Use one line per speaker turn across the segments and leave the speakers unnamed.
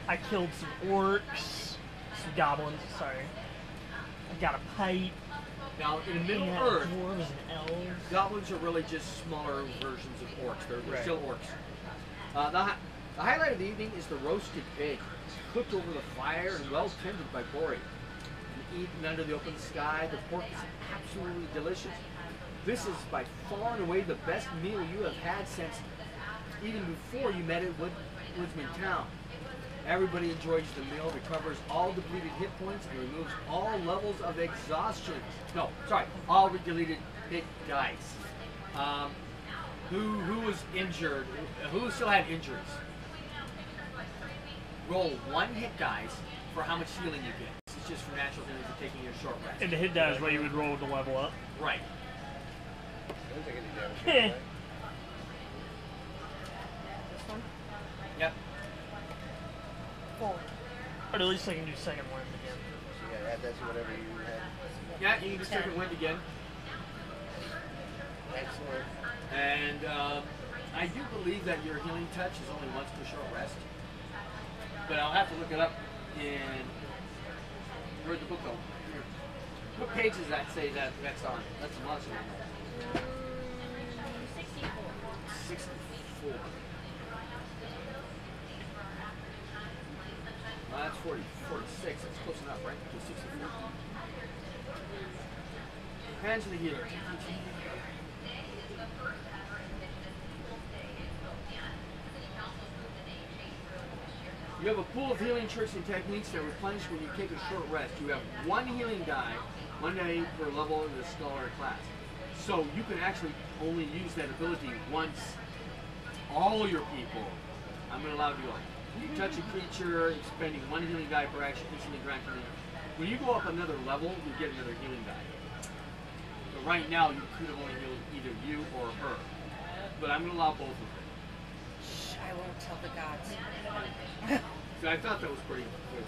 I killed some orcs, some goblins, sorry. I got a pipe.
Now, in Middle
Yeah,
Earth,
dwarves and elves.
goblins are really just smaller versions of orcs. They're
Right.
still orcs. The highlight of the evening is the roasted pig, cooked over the fire and well tended by Bori. And eaten under the open sky, the pork is absolutely delicious. This is by far and away the best meal you have had since even before you met at Woodsman Town. Everybody enjoys the meal, recovers all depleted hit points, and removes all levels of exhaustion. No, sorry, all deleted hit dice. Who was injured? Who still had injuries? Roll 1 hit dice for how much healing you get. This is just for natural healing for taking your short rest.
And the hit die is what you would roll to level up.
Right.
Don't take any damage. Right?
This one?
Yep.
4.
But at least I can do second wind again.
So you gotta add that to whatever you had.
Yeah, you can do second wind again.
Excellent.
And I do believe that your healing touch is only once per short rest. But I'll have to look it up in... Where'd the book go? Here. What page does that say that's on? That's a monster one.
64.
64. Well, that's 46. That's close enough, right? To 64. Hands of the healer. You have a pool of healing tricks and techniques that replenish when you take a short rest. You have 1 healing die, 1 day per level in the scholar class. So you can actually only use that ability once. All your people, I'm going to allow you on. You touch a creature, expending 1 healing die per action, instantly grant healing. When you go up another level, you get another healing die. But right now, you could have only healed either you or her. But I'm going to allow both of them.
Shh, I won't tell the gods.
So I thought that was pretty good.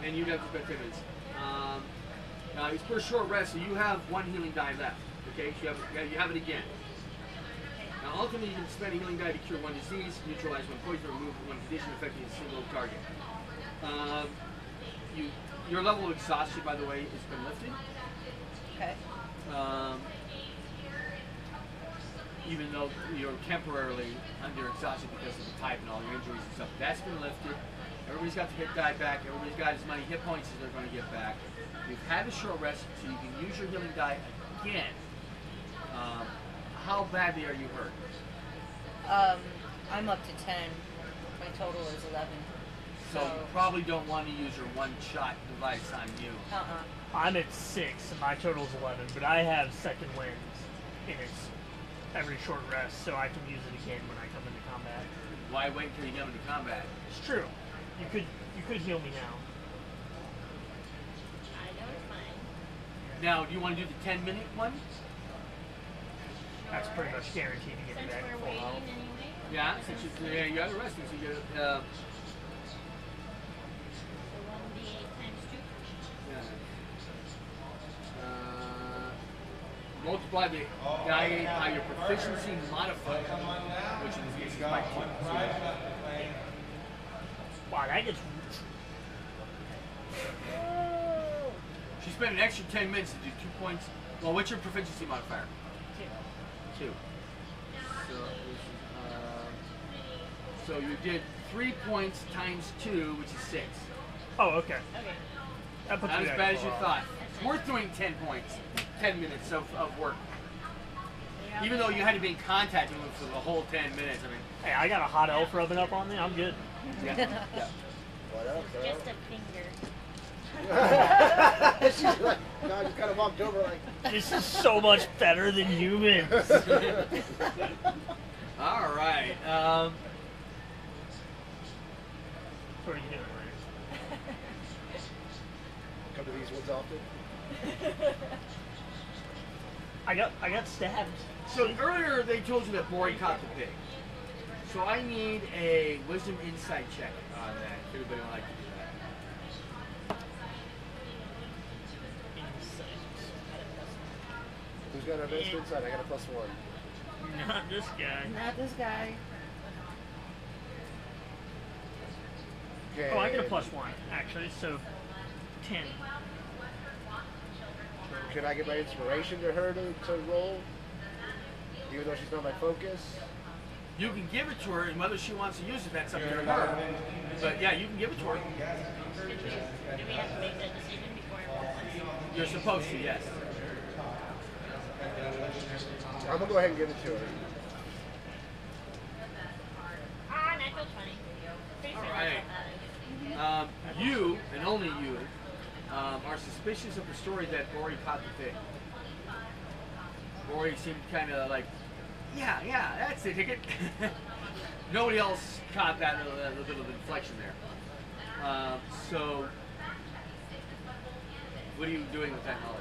And you'd have to spend 10 minutes. Now it's per short rest, so you have 1 healing die left. Okay, so you have it again. Now ultimately you can spend a healing die to cure 1 disease, neutralize 1 poison, or remove 1 condition affecting a single target. Your level of exhaustion, by the way, has been lifted.
Okay.
Even though you're temporarily under exhaustion because of the type and all your injuries and stuff, that's been lifted. Everybody's got the hit die back. Everybody's got as many hit points as they're going to get back. You've had a short rest, so you can use your healing die again. How badly are you hurt?
I'm up to 10. My total is 11.
So you probably don't want to use your 1-shot device on you.
I'm at 6 and my total's 11, but I have second winds in its every short rest, so I can use it again when I come into combat.
Why wait until you come into combat?
It's true. You could heal me now.
I know it's fine.
Now, do you want to do the 10-minute one?
That's pretty much guaranteed to get me
Since
back
we're
to full
waiting
health.
anyway.
Yeah, since you got resting, so you get
So 1d8 times 2.
multiply the die by your proficiency modifier, which in this case is by 2.
Wow, that gets...
She spent an extra 10 minutes to do 2 points. Well, what's your proficiency modifier? 2. So you did 3 points times 2, which is 6.
Oh, okay.
Okay.
That puts
Not
me
as
back
bad
to
as you
full
thought.
health.
It's worth doing 10 points, 10 minutes of work. Even though you had to be in contact with them for the whole 10 minutes. I mean,
Hey, I got a hot elf rubbing up on me. I'm good.
yeah.
What up, girl?
Just a finger.
She's like, no, I just kind of walked over like.
This is so much better than humans.
All right.
What are you doing, Ryan?
Come to these woods often.
I got stabbed.
So earlier they told you that Bori caught the pig. So I need a wisdom insight check on that. If anybody would like to do that.
Who's got our best insight? I got a +1.
Not this guy.
Not this guy.
Oh, I get a +1 actually. So 10.
Can I get my inspiration to her to roll? Even though she's not my focus?
You can give it to her, and whether she wants to use it, that's up to her. But yeah, you can give it to her.
Do we have to make that decision before I roll once?
You're supposed to, yes.
I'm gonna go ahead and give it to her.
Ah, natural 20. Pretty sure
All
that's
right.
what that is.
You, and only you, are suspicious of the story that Rory caught the pig. Rory seemed kind of like, yeah, that's the ticket. Nobody else caught that little bit of inflection there. So, what are you doing with that knowledge?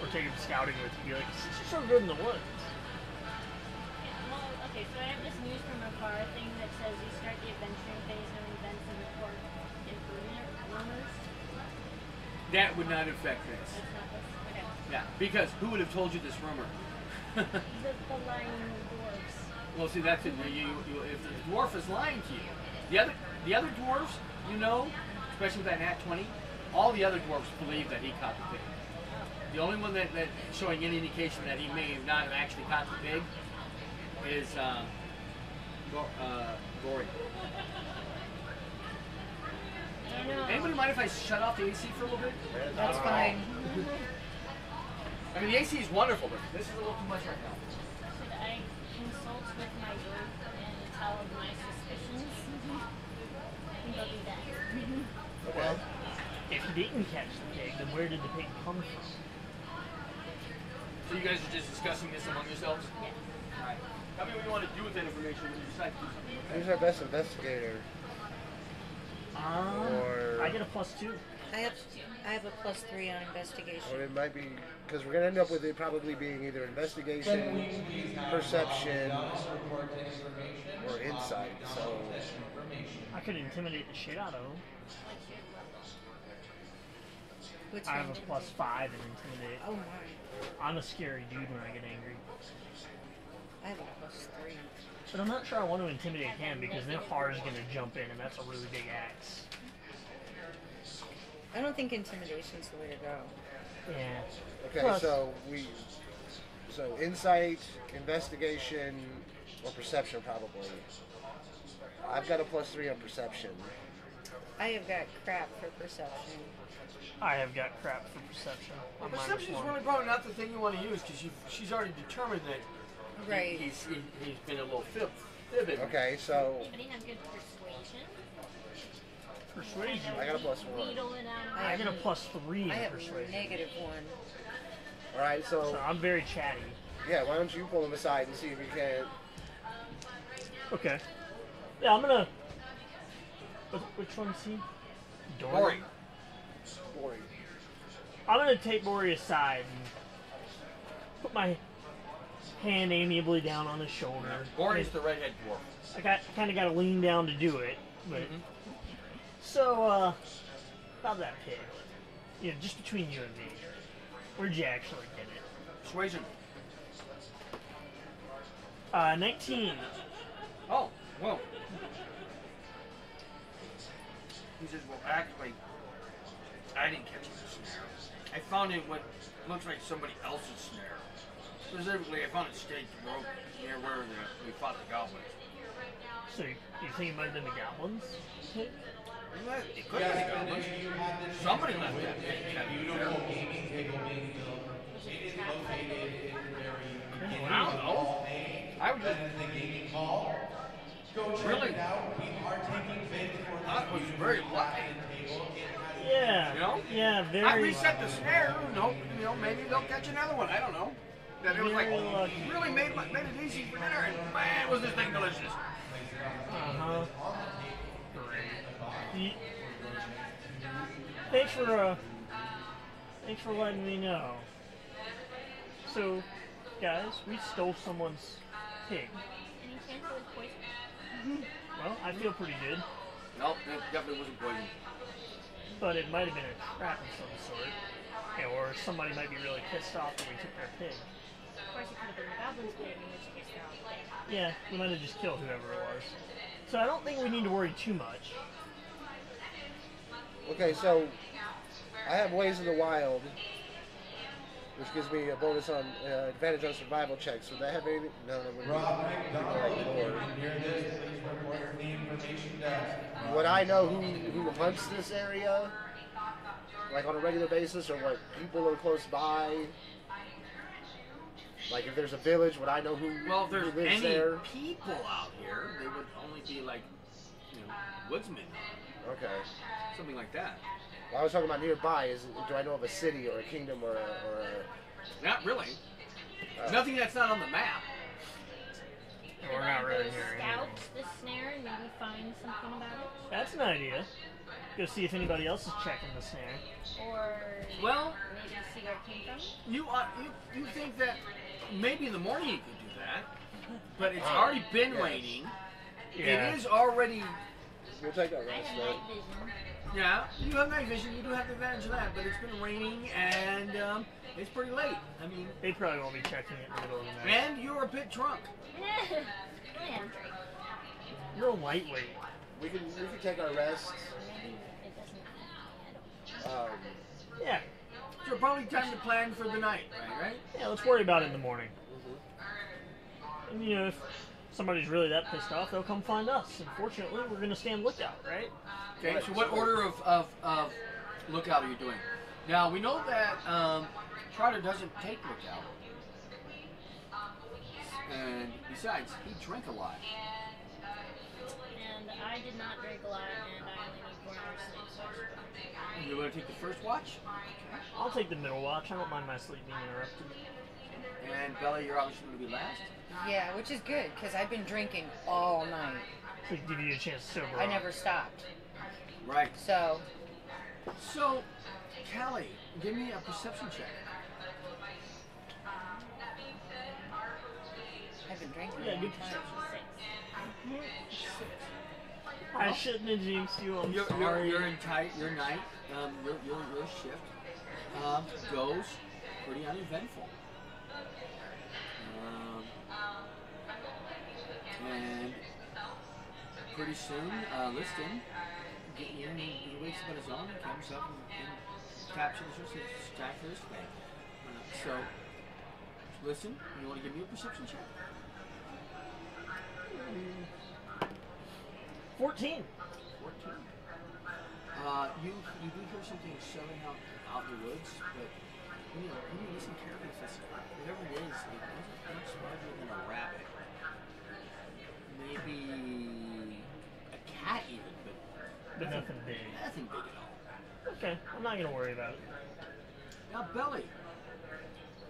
Or take him scouting with you. Be like, she's so good in the woods.
Yeah, well, okay, so I have this news from afar thing that says you start the adventuring phase when events and report improvement rumors.
That would not affect this.
That's not this? Okay.
Yeah, because who would have told you this rumor?
The lying dwarves.
Well, see, that's it. If the dwarf is lying to you, the other dwarves, you know, especially with that nat 20, all the other dwarves believe that he caught the pig. The only one that showing any indication that he may not have actually caught the pig is Rory.
I know.
Anybody mind if I shut off the AC for a little bit?
That's fine.
I mean, the AC is wonderful, but this is a little too much right now.
Should I consult with my group and tell of my suspicions? And go do that.
Okay.
If he didn't catch the pig, then where did the pig come from?
So you guys are just discussing this among yourselves?
Yes.
Alright. Tell me what you want to do with that information when you decide to do something.
Who's our best investigator? Or-
I get a +2.
I have a +3 on investigation.
Or it might be, because we're going to end up with it probably being either investigation, perception, or insight. So,
I could intimidate the shit out of him.
What's
I
your
have a +5 in intimidate.
Oh my.
I'm a scary dude when I get angry.
I have a +3.
But I'm not sure I want to intimidate him because then Har's going to jump in and that's a really big axe.
I don't think intimidation's the way to go.
Yeah.
okay,
Plus-
so insight, investigation, or perception probably. I've got a +3 on perception.
I have got crap for perception.
I have got crap for perception.
Well,
I'm
perception is
-1.
really probably not the thing you want to use because she's already determined that
Right.
he's been a little fibbing.
Okay, so
Anybody have good persuasion?
Persuasion.
I got a +1.
Wheedle it out.
I get a +3
I
in
have
persuasion.
-1.
all right,
So
so
I'm very chatty.
yeah, why don't you pull him aside and see if you can?
Okay. Yeah, I'm gonna. Which one's he?
Rory.
Rory.
I'm gonna take Rory aside and put my hand amiably down on his shoulder.
Rory's the redhead dwarf.
I kind of got to lean down to do it, but so about that pig. You know, just between you and me, where'd you actually get it?
Persuasion.
19.
Oh, well. He says, well, actually, I didn't catch it in the snare. I found it in what looks like somebody else's snare. Specifically, I found it staked rope near where we fought the goblins.
So you think it might have been the goblins?
It could have been the goblins. Somebody left that pig there. I don't know. I was just really. That was very lucky.
Yeah.
You know?
Yeah,
I
very.
reset the snare. No, you know, maybe they'll catch another one. I don't know. That it was like
Very lucky.
really made it easy for dinner, and man, was this thing delicious.
Uh-huh. Great. Thanks for letting me know. So, guys, we stole someone's pig.
Any chance it was poison?
Well, I feel pretty good,
Nope, it definitely wasn't poison.
but it might have been a trap of some sort. Yeah, or where somebody might be really pissed off that we took their pig.
Of course, it could have been the goblin's pig, in which case they're all dead.
Yeah, we might have just killed whoever it was. So I don't think we need to worry too much.
Okay, so I have Ways in the Wild, which gives me a bonus on advantage on survival checks. Would that have anything? No, that wouldn't. Would I know who hunts this area, like on a regular basis, or what people are close by? Like if there's a village, would I know who,
Well, if there's
who lives
any
there?
people out here, they would only be like, woodsmen,
Okay.
something like that.
Well, I was talking about nearby. Do I know of a city or a kingdom or a
Not really. Nothing that's not on the map.
We're not really hearing
Scout
anything.
the snare and maybe find something about it.
That's an idea. Go see if anybody else is checking the snare.
Or
Well,
maybe see where it came from.
you think that maybe in the morning you could do that, but it's already been raining.
Yeah.
It is already.
We'll take that
I
rest
have
then.
night vision.
Yeah, you have night vision. You do have the advantage of that, but it's been raining and it's pretty late. I mean,
They probably won't be checking it in the middle of the night.
and you're a bit drunk.
Yeah.
You're a lightweight.
We can take our rest.
Maybe it doesn't. I don't.
Yeah.
So probably time to plan for the night, right?
Yeah, let's worry about it in the morning. And you know, if somebody's really that pissed off, they'll come find us. Unfortunately, we're going to stand lookout, right?
Okay, so what order of lookout are you doing? Now, we know that Trotter doesn't take lookout. And besides, he drank a lot.
And I did not drink a lot, and I only need 4 hours sleep, so I should go.
You want to take the first watch?
I'll take the middle watch. I don't mind my sleep being interrupted.
And Bella, you're obviously going to be last.
Yeah, which is good because I've been drinking all night.
To give you a chance to sober
I
up.
never stopped.
Right.
So,
So, Callie, give me a perception check.
I've been drinking
Yeah,
a long
good
time.
I shouldn't have jinxed you. I'm
Your
sorry.
your night, your shift goes pretty uneventful. And pretty soon, Liston he wakes up on his own and comes up and captures her, says it's time for his thing. So, listen, you want to give me a perception check?
14.
14. You do hear something shoving out the woods, but when you listen carefully, it says whatever it is, it wasn't much larger than a rabbit. Maybe a cat even,
But nothing big.
nothing big at all.
Okay, I'm not going to worry about it.
Now, Belly,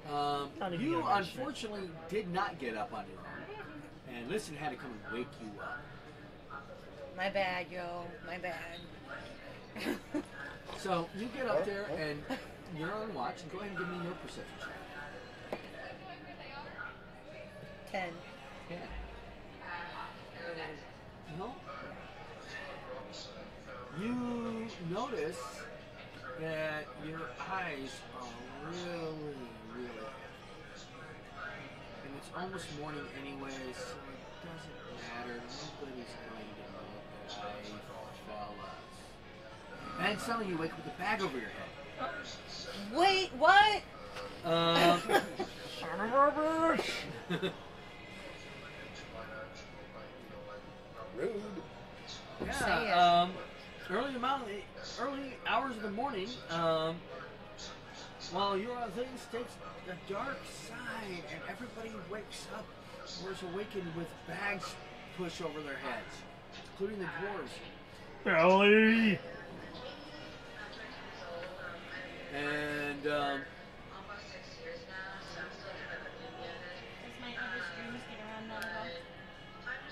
Not even
you
gonna mention it.
unfortunately did not get up on your own, and Listen had to come and wake you up.
My bad, yo. My bad.
So you get up there and you're on watch, and go ahead and give me your perception check.
10.
Yeah. No. You notice that your eyes are really, really heavy. And it's almost morning anyway, so it doesn't matter. Nobody's going to know that I fell out. And suddenly you wake up with a bag over your head.
Wait, what?
Son of a bitch!
Rude.
Say it.
Yeah, early hours of the morning, while you're on things, takes the dark side, and everybody wakes up or is awakened with bags pushed over their heads, including the dwarves.
Belly!
And
Does my eldest dreams get around that at all?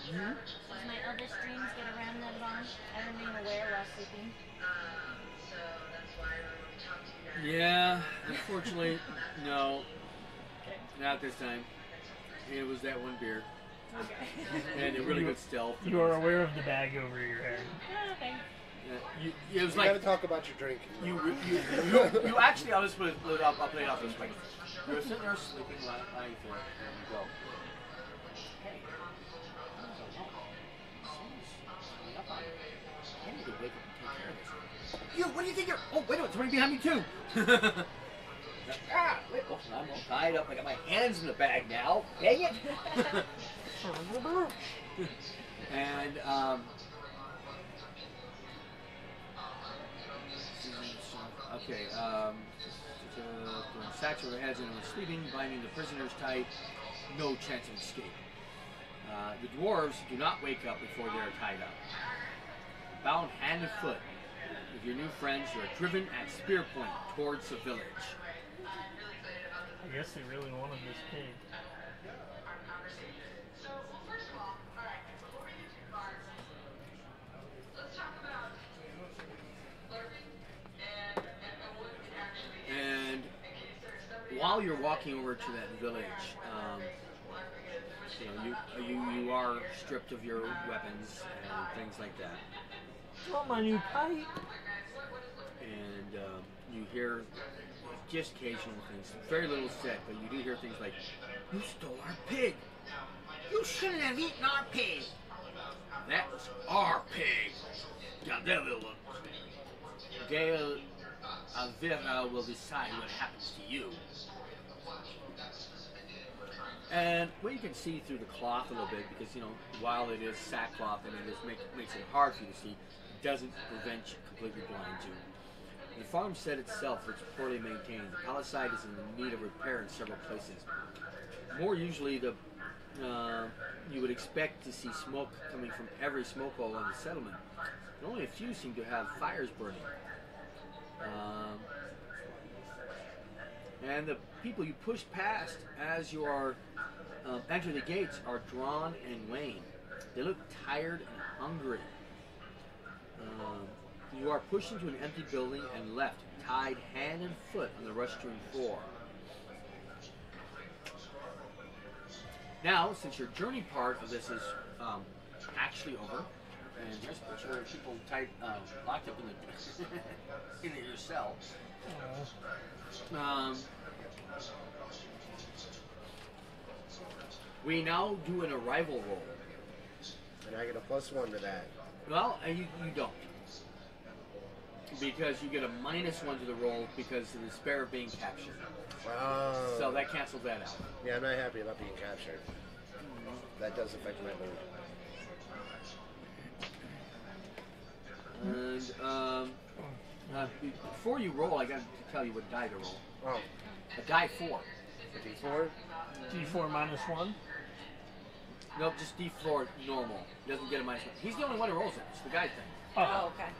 Does my eldest dreams get around that at all? I remain aware while sleeping.
yeah, unfortunately, no,
Okay.
not this time. It was that one beer,
Okay.
and a really good stealth.
You are aware of the bag over your head.
Okay.
It was
You
like
gotta talk about your drinking.
you actually. I'll just put it up. I'll play it off this way. You were sitting there sleeping like there, and you go. Hey, I need to wake up and take care of this. You, what do you think you're? Oh, wait a minute, somebody behind me too. Wait, oh, I'm all tied up. I got my hands in the bag now. Dang it. And okay, sacks over their heads and were sleeping, binding the prisoners tight. No chance of escape. The dwarves do not wake up before they are tied up. Bound hand and foot with your new friends, you are driven at spear point towards the village.
I guess they really wanted this pig.
And while you're walking over to that village, you are stripped of your weapons and things like that.
Want my new pipe?
And you hear just occasional things, very little said, but you do hear things like, "You stole our pig! You shouldn't have eaten our pig! That was our pig! Dale Avera will decide what happens to you." And well, you can see through the cloth a little bit because, while it is sackcloth and it makes it hard for you to see, it doesn't prevent you, completely blind you. The farmstead itself looks poorly maintained. The palisade is in need of repair in several places. More usually, you would expect to see smoke coming from every smoke hole in the settlement. And only a few seem to have fires burning. And the people you push past as you are enter the gates are drawn and wan. They look tired and hungry. You are pushed into an empty building and left, tied hand and foot on the rustering floor. Now, since your journey part of this is actually over, and here's a picture of people locked up in your cell. We now do an arrival roll.
And I get a +1 to that.
Well, you don't. Because you get a -1 to the roll because of the despair of being captured.
Oh.
So that cancels that out.
Yeah, I'm not happy about being captured. That does affect my mood.
And before you roll, I got to tell you what die to roll.
Oh.
A die 4.
A D4?
D4 -1?
Nope, just D4 normal. He doesn't get a -1. He's the only one who rolls it. It's the guy thing.
Oh, okay.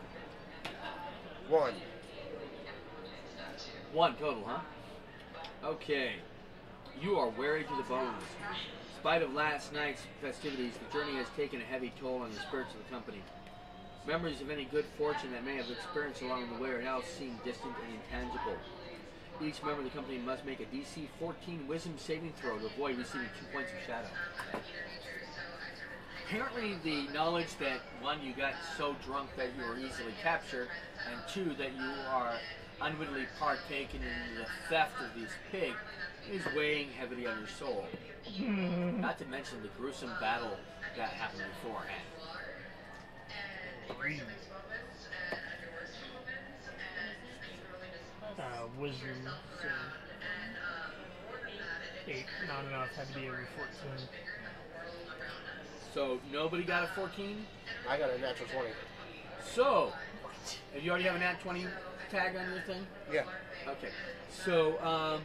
1.
1 total, huh? Okay. You are weary to the bones. In spite of last night's festivities, the journey has taken a heavy toll on the spirits of the company. Memories of any good fortune that may have experienced along the way are now seen distant and intangible. Each member of the company must make a DC 14 Wisdom saving throw to avoid receiving 2 points of shadow. Apparently the knowledge that, 1, you got so drunk that you were easily captured, and 2, that you are unwittingly partaken in the theft of this pig is weighing heavily on your soul. Not to mention the gruesome battle that happened beforehand.
Wisdom, so 8, not enough, had to be every 14.
So nobody got a 14?
I got a natural 20.
So, if you already have a nat 20 tag on your thing?
Yeah.
Okay. So,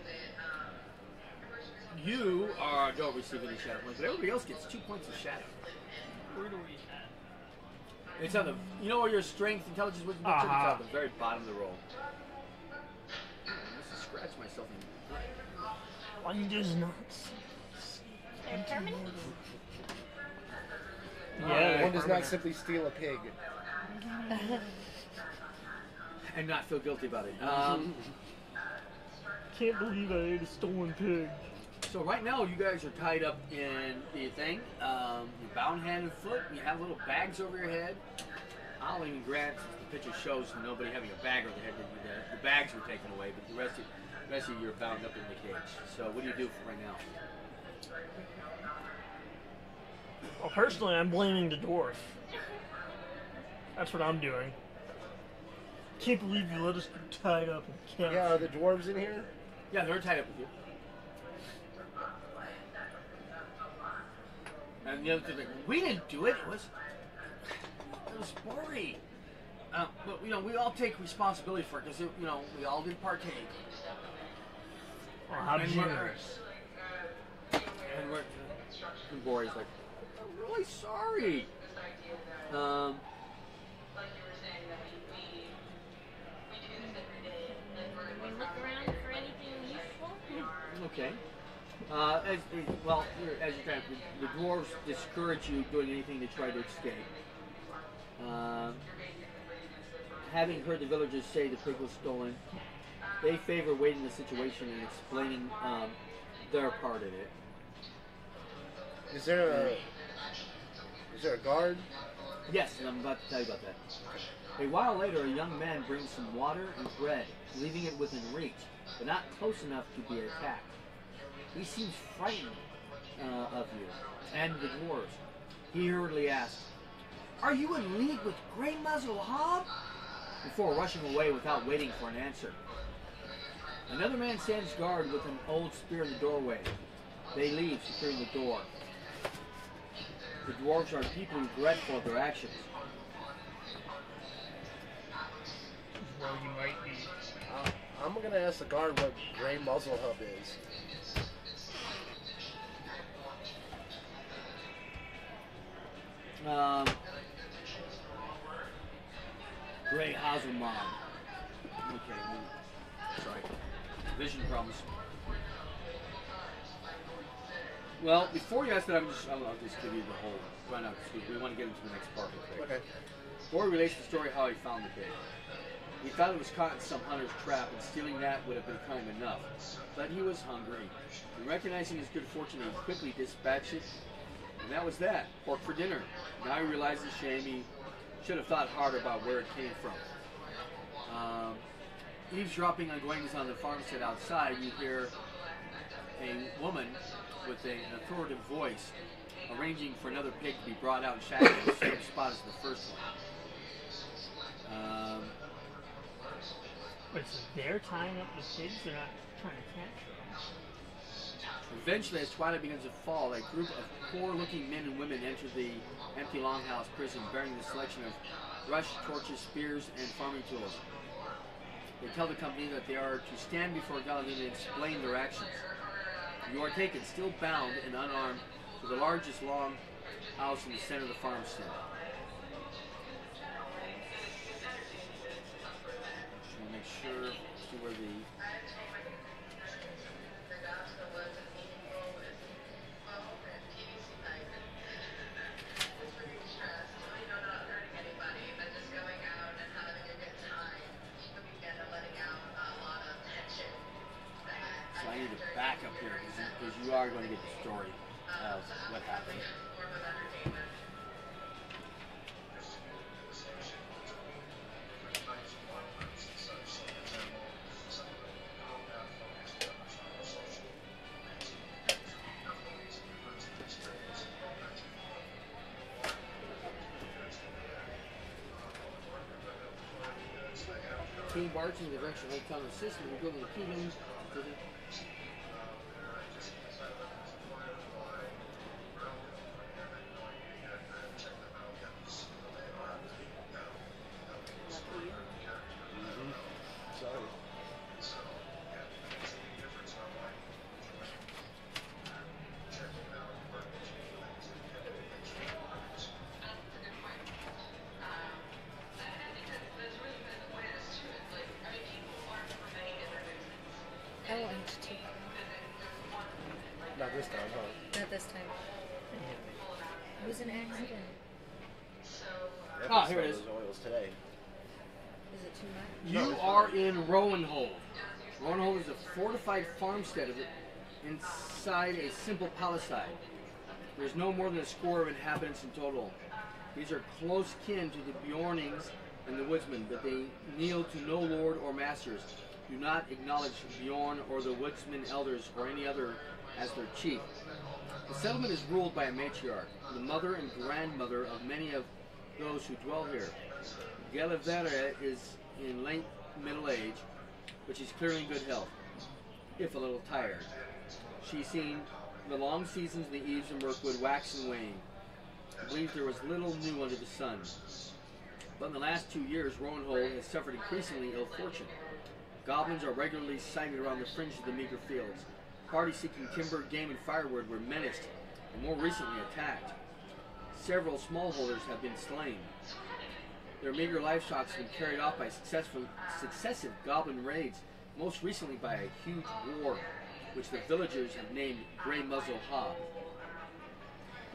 you don't receive any shadow points, but everybody else gets 2 points of shadow.
Where do we have?
It's on the, where your strength, intelligence, wisdom, it's at the very bottom of the roll. I must have scratched myself in.
One does not.
Determined?
Yeah,
One does not simply steal a pig.
And not feel guilty about it.
Can't believe I ate a stolen pig.
So right now you guys are tied up in the thing. You're bound hand and foot. You have little bags over your head. I'll even grant, since the picture shows nobody having a bag over their head, the bags were taken away, but the rest of you are bound up in the cage. So what do you do for right now?
Well, personally, I'm blaming the dwarf. That's what I'm doing. Can't believe you let us get tied up and captured.
Yeah, are the dwarves in here?
Yeah, they're tied up with you. And the other two like, we didn't do it. It was Bori. But you know, we all take responsibility for it because you know we all did partake.
Oh, how
And
generous.
And Bori's like, I'm really sorry.
We look around for anything useful.
Okay. As you kind of, the dwarves discourage you doing anything to try to escape. Having heard the villagers say the pig was stolen, they favor waiting the situation and explaining their part in it.
Is there a guard?
Yes, and I'm about to tell you about that. A while later, a young man brings some water and bread, leaving it within reach, but not close enough to be attacked. He seems frightened of you and the dwarves. He hurriedly asks, "Are you in league with Grey Muzzle Hob?" before rushing away without waiting for an answer. Another man stands guard with an old spear in the doorway. They leave, securing the door. The dwarves are deeply regretful of their actions.
Well, you might be.
I'm gonna ask the guard what Grey Muzzle Hub is.
Grey Hazelmog. Okay, sorry. Vision problems. Well, before you ask that, I'll just give you the whole run out. We want to get into the next part of the
Okay.
Bori relates the story how he found the pig. He thought it was caught in some hunter's trap, and stealing that would have been kind enough. But he was hungry. And recognizing his good fortune, he quickly dispatched it. And that was that. Pork for dinner. Now he realizes shame. He should have thought harder about where it came from. Eavesdropping on goings on the farmstead outside, you hear a woman with an authoritative voice arranging for another pig to be brought out and shackled in the same spot as the first one.
But so they're tying up the pigs, they're not trying to capture them.
Eventually, as twilight begins to fall, a group of poor-looking men and women enter the empty longhouse prison bearing the selection of brush, torches, spears, and farming tools. They tell the company that they are to stand before Galadin and explain their actions. You are taken, still bound and unarmed, to the largest long house in the center of the farmstead. Just want to make sure, see where the... So I need to back up here because you are going to get the story of what happened. King Bart's in the direction of Old Town System. We're building the kingdom.
Sorry.
I want him to take it.
Not this time, huh?
Not this time. It was an accident.
Ah, here it is.
Those oils today.
Is it too much?
You are in Rowanhold. Rowanhold is a fortified farmstead inside a simple palisade. There's no more than a score of inhabitants in total. These are close kin to the Bjornings and the Woodsmen, but they kneel to no lord or masters. Do not acknowledge Bjorn or the Woodsman elders or any other as their chief. The settlement is ruled by a matriarch, the mother and grandmother of many of those who dwell here. Gelivera is in late middle age, but she's clearly in good health, if a little tired. She's seen the long seasons, the eves of Mirkwood wax and wane. I believe there was little new under the sun. But in the last 2 years, Rowanhold has suffered increasingly ill fortune. Goblins are regularly sighted around the fringe of the meager fields. Parties seeking timber, game, and firewood were menaced and more recently attacked. Several smallholders have been slain. Their meager livestock has been carried off by successive goblin raids, most recently by a huge war, which the villagers have named Grey Muzzle Hob.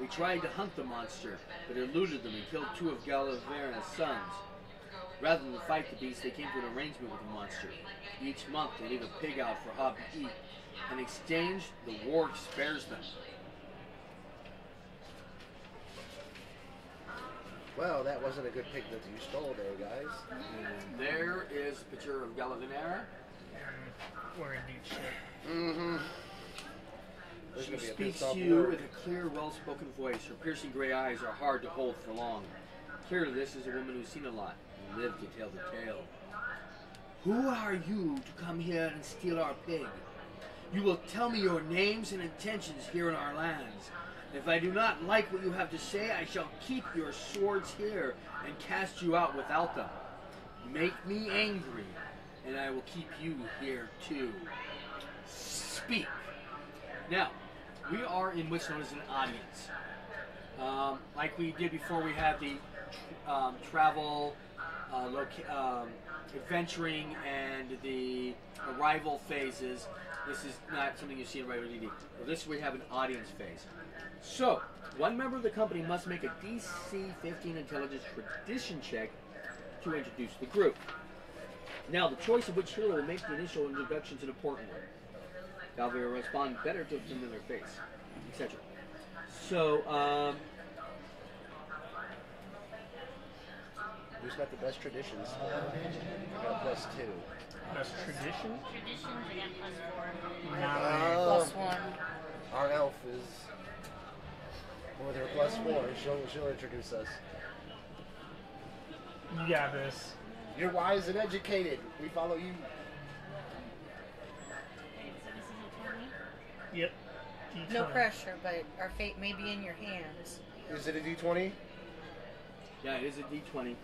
We tried to hunt the monster, but eluded them and killed 2 of Galivera's sons. Rather than fight the beast, they came to an arrangement with the monster. Each month they leave a pig out for Hob to eat. In exchange, the warg spares them.
Well, that wasn't a good pig that you stole there, guys.
And there is a picture of Galivera.
We're in deep shit.
Mm-hmm.
She speaks to you with a clear, well-spoken voice. Her piercing gray eyes are hard to hold for long. Clearly, this is a woman who's seen a lot and lived to tell the tale. Who are you to come here and steal our pig? You will tell me your names and intentions here in our lands. If I do not like what you have to say, I shall keep your swords here and cast you out without them. Make me angry, and I will keep you here too. Speak. Now, we are in what's known as an audience. Like we did before, we had the travel, adventuring, and the arrival phases. This is not something you see in regular D&D. For this, we have an audience phase. So, one member of the company must make a DC 15 intelligence tradition check to introduce the group. Now, the choice of which hero will make the initial introduction is an important one. Galivera will respond better to a familiar face, etc. So,
who's got the best traditions? I got +2.
Best tradition?
Traditions, I got +4.
+1.
Our elf is with her +4. She'll introduce us.
You got this.
You're wise and educated. We follow you.
Okay, so this is a 20.
Yep.
No
D20.
pressure, but our fate may be in your hands.
Is it a D20?
yeah, it is a D20.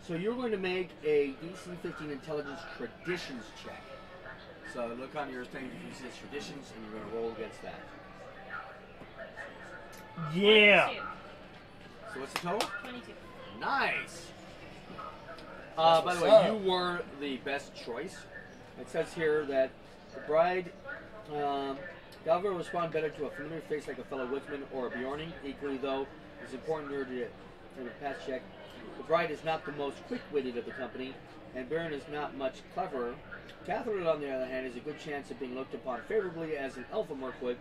So you're going to make a DC 15 intelligence traditions check. So look on your thing if you see traditions, and you're going to roll against that.
Yeah.
22.
So what's the total?
22.
Nice.
That's
By the
what's
way,
up.
you were the best choice. It says here that the bride, Galivera will respond better to a familiar face like a fellow woodsman or a Bjorning. Equally, though, it's important here to the pass check. The bride is not the most quick-witted of the company, and Baron is not much cleverer. Catherine, on the other hand, has a good chance of being looked upon favorably as an elf of Mirkwood,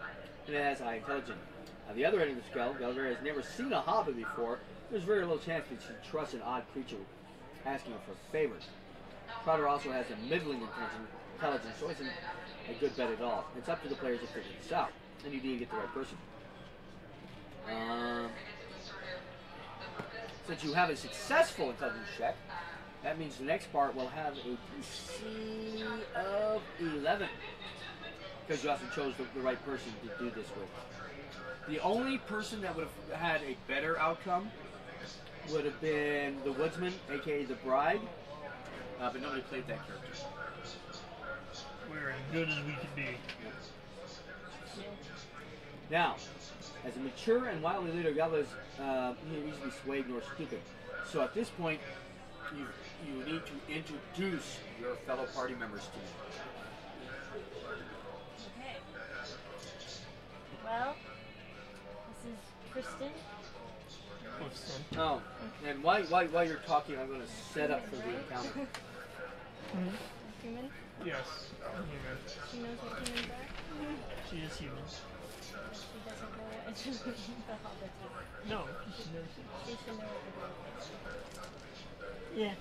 and has high intelligence. At the other end of the scale, Galivera has never seen a hobbit before. There's very little chance that she trusts an odd creature asking her for favors. Trotter also has a middling intelligence, so isn't a good bet at all. It's up to the players to figure this out, and you need to get the right person. Since you have a successful intelligence check, that means the next part will have a DC of 11. Because you also chose the right person to do this with. The only person that would have had a better outcome would have been the woodsman, aka the bride, but nobody played that character.
We're as good as we can be.
Now, as a mature and wily leader, Galivera is neither easily swayed nor stupid. So at this point, you need to introduce your fellow party members to me.
Okay. Well, this is Kristen.
Listen.
Oh, and while you're talking, I'm going to set up for the encounter.
Human.
Yes. Human.
She knows what humans are.
She is human.
She doesn't know what It's just the Hobbit.
No, you should never see
She should know what
it. Yeah.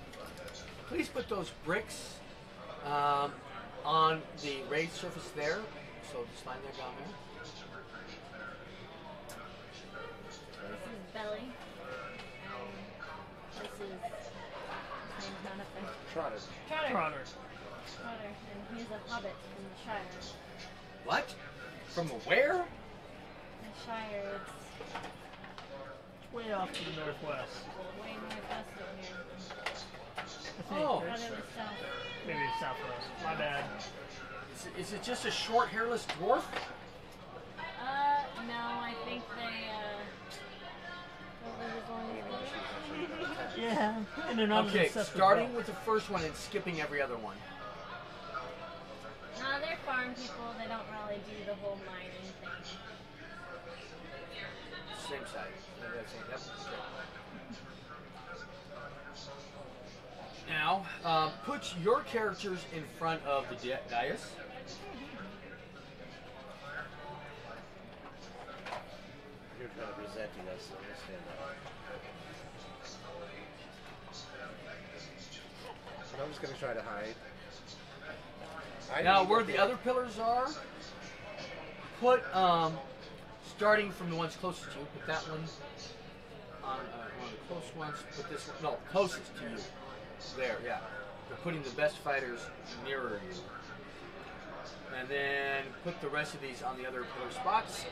Please put those bricks on the raised surface there. So just line there down there.
This is Belly. This is. His name's not up there.
Trotter.
Trotter.
Trotter.
Trotter. And he's a hobbit from the Shire.
What? From where?
The Shire, it's
Way off to the northwest.
way northwest of here.
I think.
Oh.
I
right?
thought it was south.
Maybe it's southwest. My bad.
Is it just a short, hairless dwarf?
No, I think they, don't live as long as they.
Yeah. And they're not
Okay,
as obsessed
starting
with
with the first one and skipping every other one.
No, they're farm people. They don't really do the whole mining thing.
Same side. Yep. Now, put your characters in front of the dais.
You're kind of presenting us, so understand that. And I'm just going to try to hide.
Now, where the other pillars are, put, starting from the ones closest to you, put that one on one of the close ones, put this one, no, closest to you. There, yeah. You're putting the best fighters nearer you. And then put the rest of these on the other pillar spots.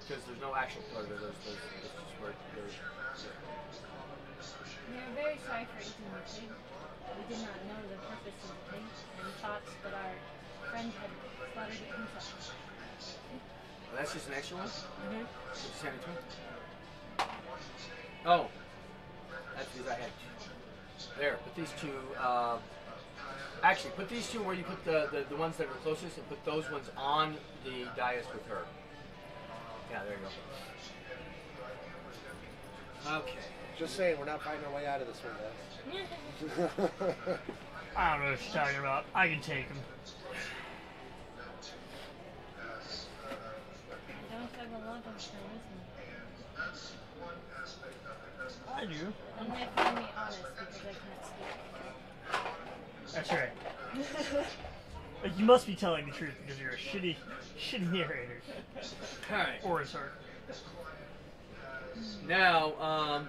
Because there's no actual pillar there, this is where there's...
We are very sorry for eating the pig. We did not know the purpose of the pig and thought that our friend had slaughtered it himself.
Well, that's just an extra one?
Mm-hmm.
Just hand it to me. Oh. That's because I had two. There, put these two, actually, put these two where you put the ones that are closest and put those ones on the dais with her. Yeah, there you go. Okay.
Just saying, we're not finding our way out of this one, guys.
I don't know what you're talking about. I can take him.
I don't have a lot of charisma.
I do.
And they find me honest because I can't speak.
That's right. Like, you must be telling the truth because you're a shitty narrator.
Alright.
Orator.
Now,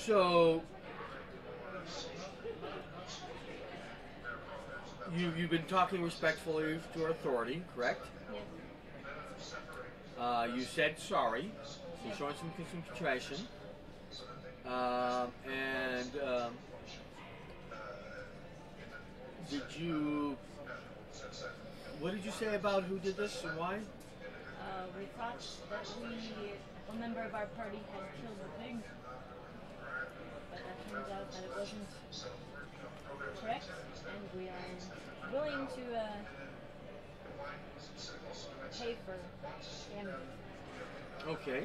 so you've been talking respectfully to our authority, correct?
Yes.
You said sorry, so you're showing some contrition. What did you say about who did this and why?
We thought that a member of our party had killed the pig. But that turns out that it wasn't correct, and we are willing to pay for damages.
Okay.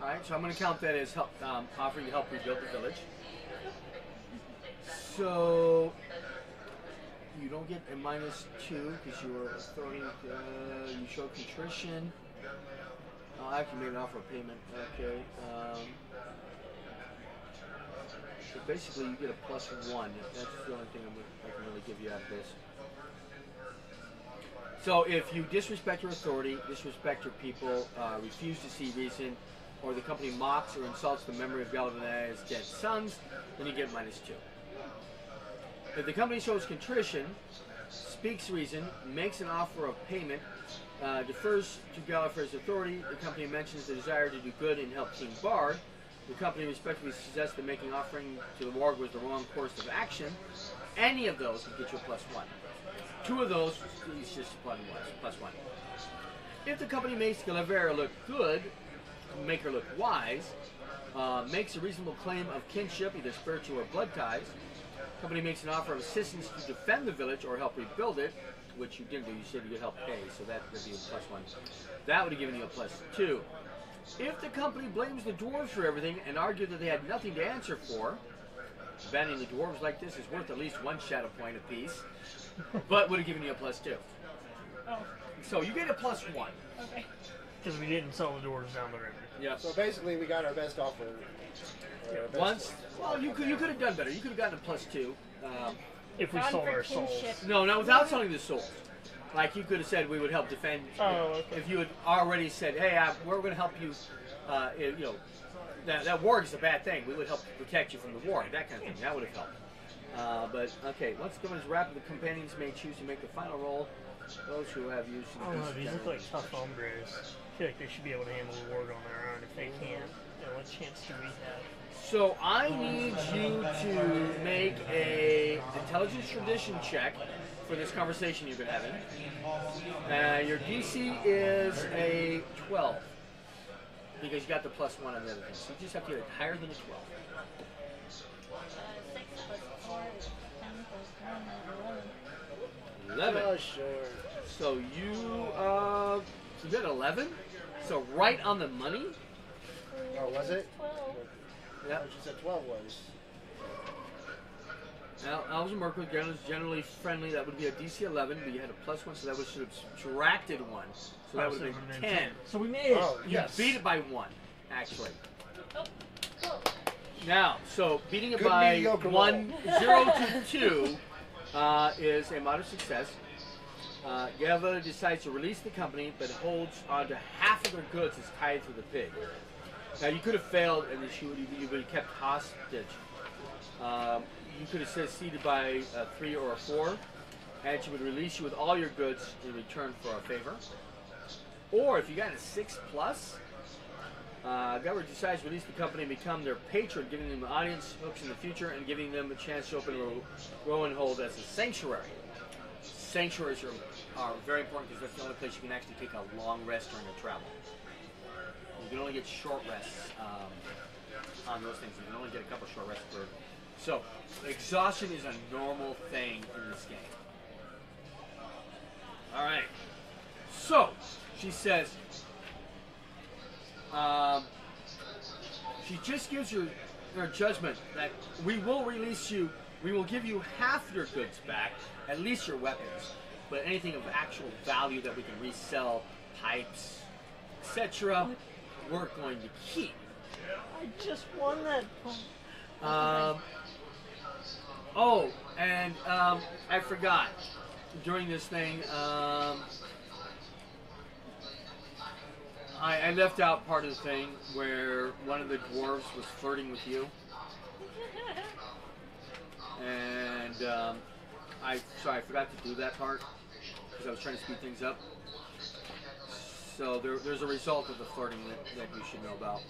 Alright, so I'm going to count that as help, offering to help rebuild the village. So, you don't get a -2 because you were authority, you showed contrition. I actually made an offer of payment. Okay. So basically you get a +1. That's the only thing I can really give you out of this. So if you disrespect your authority, disrespect your people, refuse to see reason, or the company mocks or insults the memory of Galvania's dead sons, then you get -2. If the company shows contrition, speaks reason, makes an offer of payment, defers to Gallifrey's authority, the company mentions the desire to do good and help King Bard, the company respectfully suggests that making offering to the Warg was the wrong course of action, any of those will get you a +1. 2 of those is just +1. If the company makes Galivera look good, make her look wise, makes a reasonable claim of kinship, either spiritual or blood ties, company makes an offer of assistance to defend the village or help rebuild it, which you didn't do. You said you could help pay, so that would be a +1. That would have given you a +2. If the company blames the dwarves for everything and argued that they had nothing to answer for, banning the dwarves like this is worth at least 1 shadow point apiece, but would have given you a +2.
Oh,
So you get a +1.
okay.
Because we didn't sell the doors down the river.
Yeah.
So basically, we got our best offer.
Once, well, you could have done better. You could have gotten a +2.
If we
Gone
sold
for
our souls.
kinship.
No, without selling the souls. Like you could have said, we would help defend.
Oh, okay.
If you had already said, hey, we're going to help you, you know, that war is a bad thing. We would help protect you from the war. That kind of thing. That would have helped. But okay, once the is wrapped, the companions may choose to make the final roll. Those who have used.
I don't know, these look like tough hombres. I feel like they should be able to handle the war on their own. If they can't, what chance do we have?
So I need you to make a intelligence tradition check for this conversation you've been having. Your DC is a 12 because you got the +1 on the other thing. So you just have to get it higher than a 12.
6 plus 4 is 10 plus 1 is
11.
Oh, sure.
So you got 11. So right on the money.
Oh, was it?
12.
Yep.
She said 12 was.
Now, elves and Mercury is generally friendly. That would be a DC 11, but you had a +1, so that would should have subtracted 1. So that would have been 10.
So we made it.
Oh,
You
yes.
beat it by 1, actually.
Oh, cool.
Now, so beating it
Good
by
mediocre
1, 0 to 2 is a moderate success. Geva decides to release the company, but holds on to half of their goods as tied to the pig. Now, you could have failed, and you would have been kept hostage. You could have succeeded by a 3 or a 4, and she would release you with all your goods in return for a favor. Or if you got a 6+, Geva decides to release the company and become their patron, giving them audience hooks in the future and giving them a chance to open Rowan Hold as a sanctuary. Sanctuaries are very important because that's the only place you can actually take a long rest during a travel. You can only get short rests on those things. You can only get a couple short rests per. So, exhaustion is a normal thing in this game. All right. So, she says, she just gives her judgment that we will release you. We will give you half your goods back, at least your weapons, but anything of actual value that we can resell, pipes, etc., we're going to keep.
I just won that.
Oh, and I forgot during this thing. I left out part of the thing where one of the dwarves was flirting with you, and I forgot to do that part because I was trying to speed things up. So there's a result of the flirting that you should know about.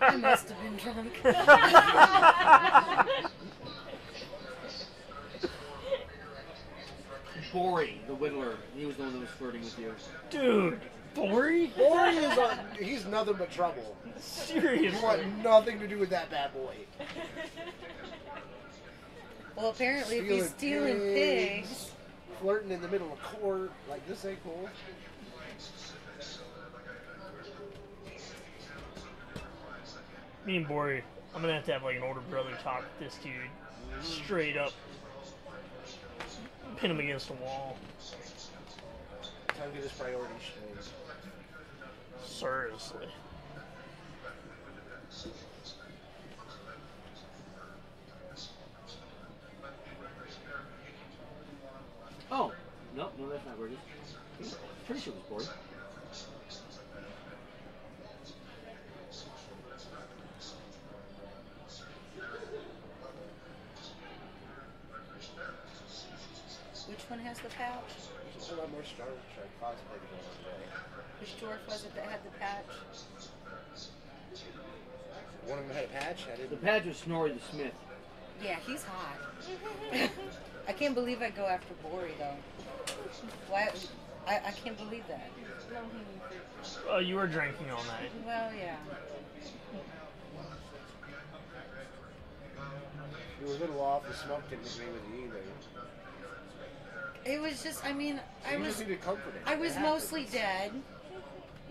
I must have been drunk.
Bori, the whittler, he was the one that was flirting with you.
Dude, Bori?
Bori is he's nothing but trouble.
Seriously.
You want nothing to do with that bad boy.
Well, apparently, if he's stealing pigs.
Flirting in the middle of court, like this ain't cool.
Me and Bori, I'm gonna have to have like an older brother talk with this dude. Straight up. Pin him against a wall.
Time to get his priorities straight.
Seriously.
Oh, no, that's not where it is. Pretty sure it was Bori.
Which one has the pouch?
There's a whole lot more Star Trek cosplay going on today.
Which dwarf was it that had the patch?
One of them had a patch. I
The
didn't.
patch was Snorri the Smith.
Yeah, he's hot. I can't believe I go after Bori though. Why? I can't believe that.
You were drinking all night.
Well, yeah.
You were a little off. The smoke didn't agree with you either.
It was just, I mean, I
You
was,
just needed comforting.
I was
It
mostly
happens.
dead.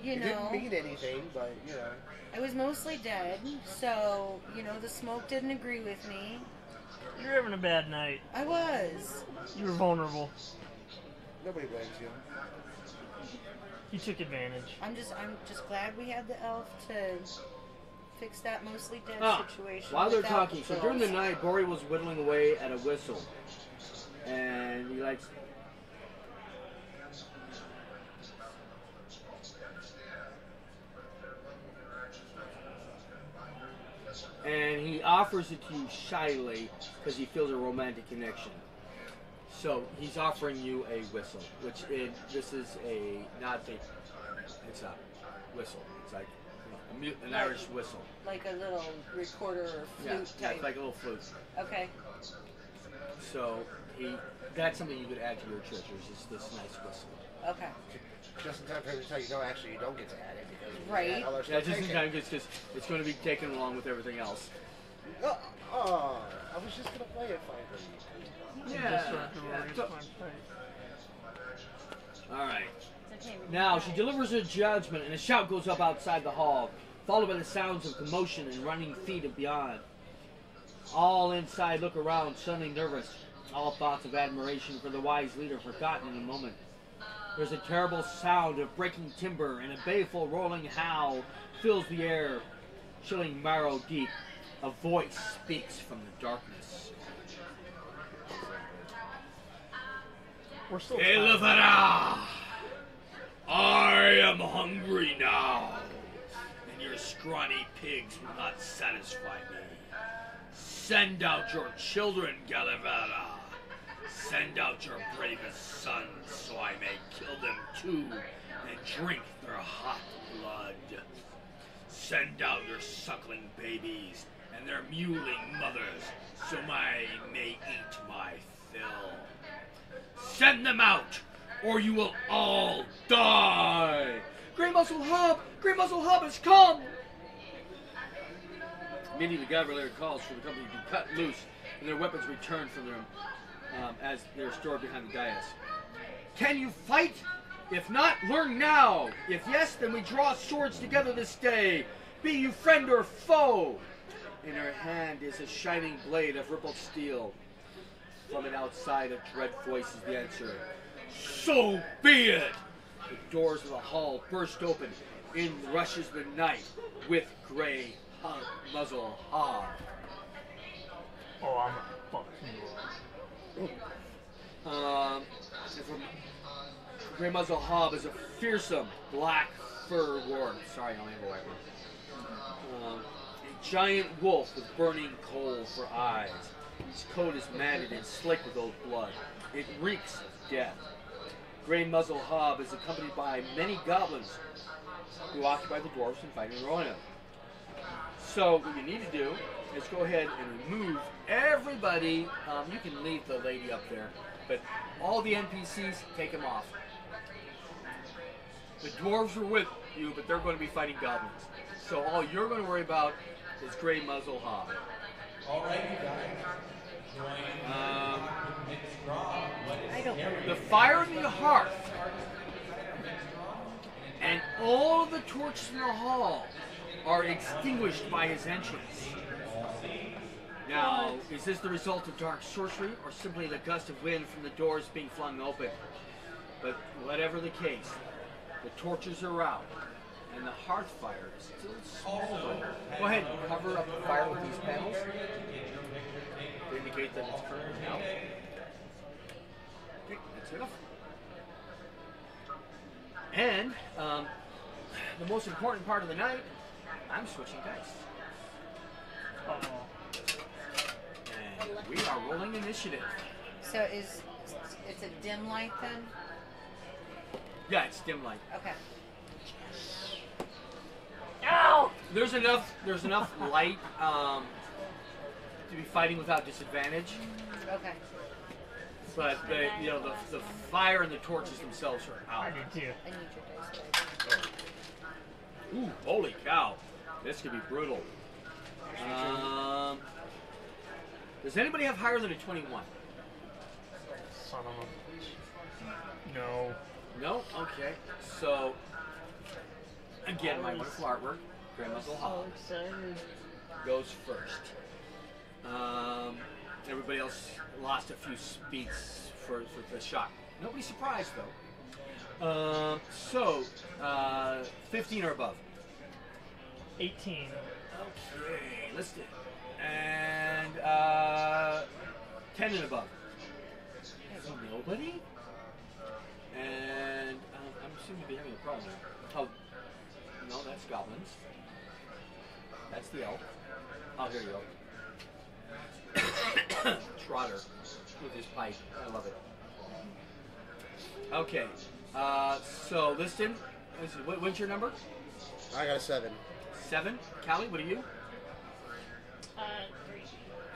You
It
know,
didn't mean anything, but you know.
I was mostly dead. So, you know, the smoke didn't agree with me.
You're having a bad night.
I was.
You were vulnerable.
Nobody blames you.
You took advantage.
I'm just glad we had the elf to fix that mostly dead situation.
While they're
without
talking,
the
so during the
pills.
night, Bori was whittling away at a whistle. And he likes... And he offers it to you shyly because he feels a romantic connection. So he's offering you a whistle, which this is it's a whistle. It's like an Irish whistle.
Like a little recorder or flute
Yeah,
type.
it's like a little flute.
Okay.
So that's something you could add to your treasures. Is this nice whistle?
Okay.
Just in time for him to tell you, no, actually, you don't get to add it because we
Right.
had all our
Yeah,
stuff
just in
taken.
time because it's going to be taken along with everything else.
Oh, I was just gonna play it finally.
All right.
It's okay.
Now she delivers her judgment, and a shout goes up outside the hall, followed by the sounds of commotion and running feet and beyond. All inside look around, suddenly nervous. All thoughts of admiration for the wise leader forgotten in a moment. There's a terrible sound of breaking timber, and a baleful rolling howl fills the air, chilling marrow deep. A voice speaks from the darkness.
We're still
Elevera! I am hungry now, and your scrawny pigs will not satisfy me. Send out your children, Galivera. Send out your bravest sons, so I may kill them too, and drink their hot blood. Send out your suckling babies and their mewling mothers, so I may eat my fill. Send them out, or you will all die! Grey Muzzle Hub! Grey Muzzle Hub has come! Immediately, the Cavalier calls for the company to cut loose and their weapons returned from them as they're stored behind the dais. Can you fight? If not, learn now. If yes, then we draw swords together this day. Be you friend or foe. In her hand is a shining blade of rippled steel. From an outside, a dread voice is the answer. So be it! The doors of the hall burst open. In rushes the knight with Grey Muzzle Hob.
Oh, I'm a fucking
Grey Muzzle Hob is a fearsome black fur ward. Sorry, I don't have a weapon. A giant wolf with burning coal for eyes. His coat is matted and slick with old blood. It reeks of death. Grey Muzzle Hob is accompanied by many goblins who occupy the dwarves and fight in Roanoke. So what you need to do is go ahead and remove everybody. You can leave the lady up there, but all the NPCs, take them off. The dwarves were with you, but they're going to be fighting goblins. So all you're going to worry about is Grey Muzzle Hob.
All right, you guys.
I don't know.
The fire in the hearth and all of the torches in the hall are extinguished by his entrance. Now, is this the result of dark sorcery or simply the gust of wind from the doors being flung open? But whatever the case, the torches are out and the hearth fire is still smoldering. Go ahead and cover up the fire with these panels to indicate that it's currently out. Okay, that's enough. And the most important part of the night, I'm switching dice.
Uh-oh.
And we are rolling initiative.
So it's a dim light then?
Yeah, it's dim light.
Okay.
Ow!
There's enough light to be fighting without disadvantage.
Okay.
But the fire and the torches themselves are
I
out.
did too.
I need your dice back.
Ooh, holy cow. This could be brutal. Does anybody have higher than a 21?
Son of a... No.
No? Okay. So, again, my wonderful artwork, Grandma's Little Hall,
excited.
goes first. Everybody else lost a few speeds for the shot. Nobody's surprised, though. 15 or above.
18.
Okay, listed. And 10 and above. Nobody? And I'm assuming they're having a problem there. Oh, no, that's goblins. That's the elk. Oh, here you go. Trotter with his pipe. I love it. Okay, so Liston, what's your number?
I got a 7.
7. Callie, what are you?
3.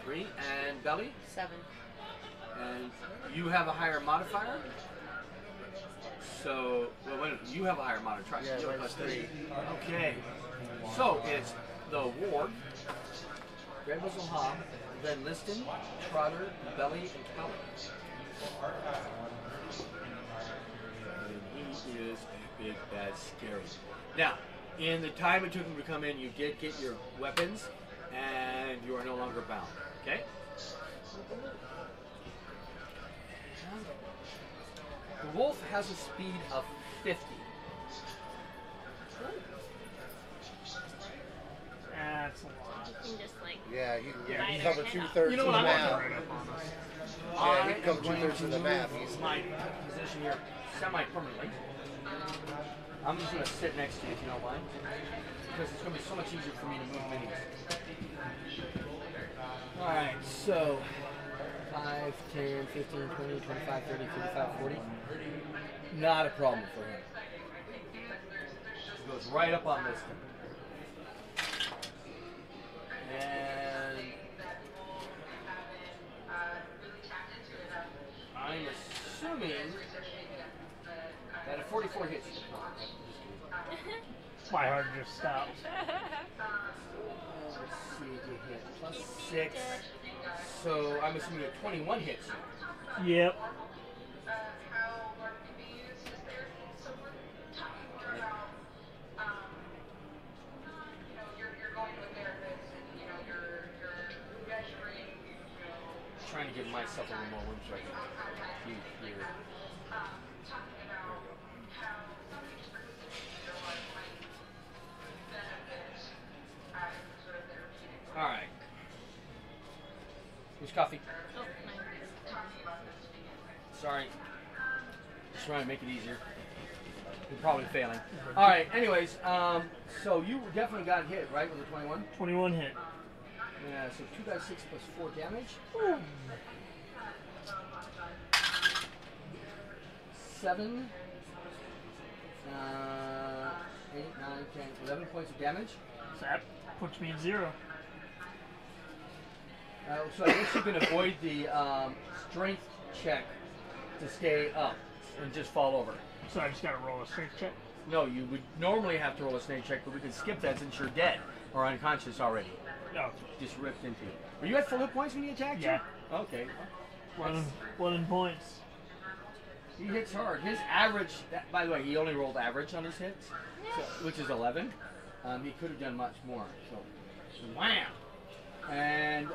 3. And Belly?
7.
And you have a higher modifier? So, well, wait a minute, you have a higher modifier.
Yeah,
You have
mine's
plus
3.
Okay. So, it's the Ward, Red Muzzle Hob, then Liston, Trotter, Belly, and Callie. And he is a big, bad, scary. Now, in the time it took him to come in, you did get your weapons, and you are no longer bound. Okay? The wolf has a speed of 50.
That's a lot.
You can just like.
Yeah, he
Yeah.
can cover
Yeah.
2/3
You know
of
what,
the
I
map.
want
Right up on us.
Yeah, he
I
can cover
am going
2/3 of the
to
map.
move
He's
my position here semi-permanently. I'm just going to sit next to you if you don't mind, because it's going to be so much easier for me to move minis. All right, so 5, 10, 15, 20, 25, 30, 35, 40. Not a problem for him. It goes right up on this thing. And I'm assuming that a 44 hits you.
My heart just stopped.
Let's see, you hit plus 6. So I'm assuming that 21 hits you.
Yep.
Trying to give myself a little more room so I can keep here. All right. Who's coffee?
Oh, mine.
Sorry. Just trying to make it easier. You're probably failing. All right. Anyways, so you definitely got hit, right, with a 21?
21 hit.
Yeah. So 2d6 plus 4 damage.
Ooh.
7, 8, 9, 10, 11 points of damage.
So that puts me at 0.
So I guess you can avoid the strength check to stay up and just fall over.
So I just gotta roll a strength check.
No, you would normally have to roll a snake check, but we can skip that since you're dead or unconscious already.
Oh,
Just ripped into you. Were you at full hit points when he attacked you?
Yeah.
Okay.
one in points.
He hits hard. His average, by the way, he only rolled average on his hits, so, which is 11. He could have done much more. So, wham! And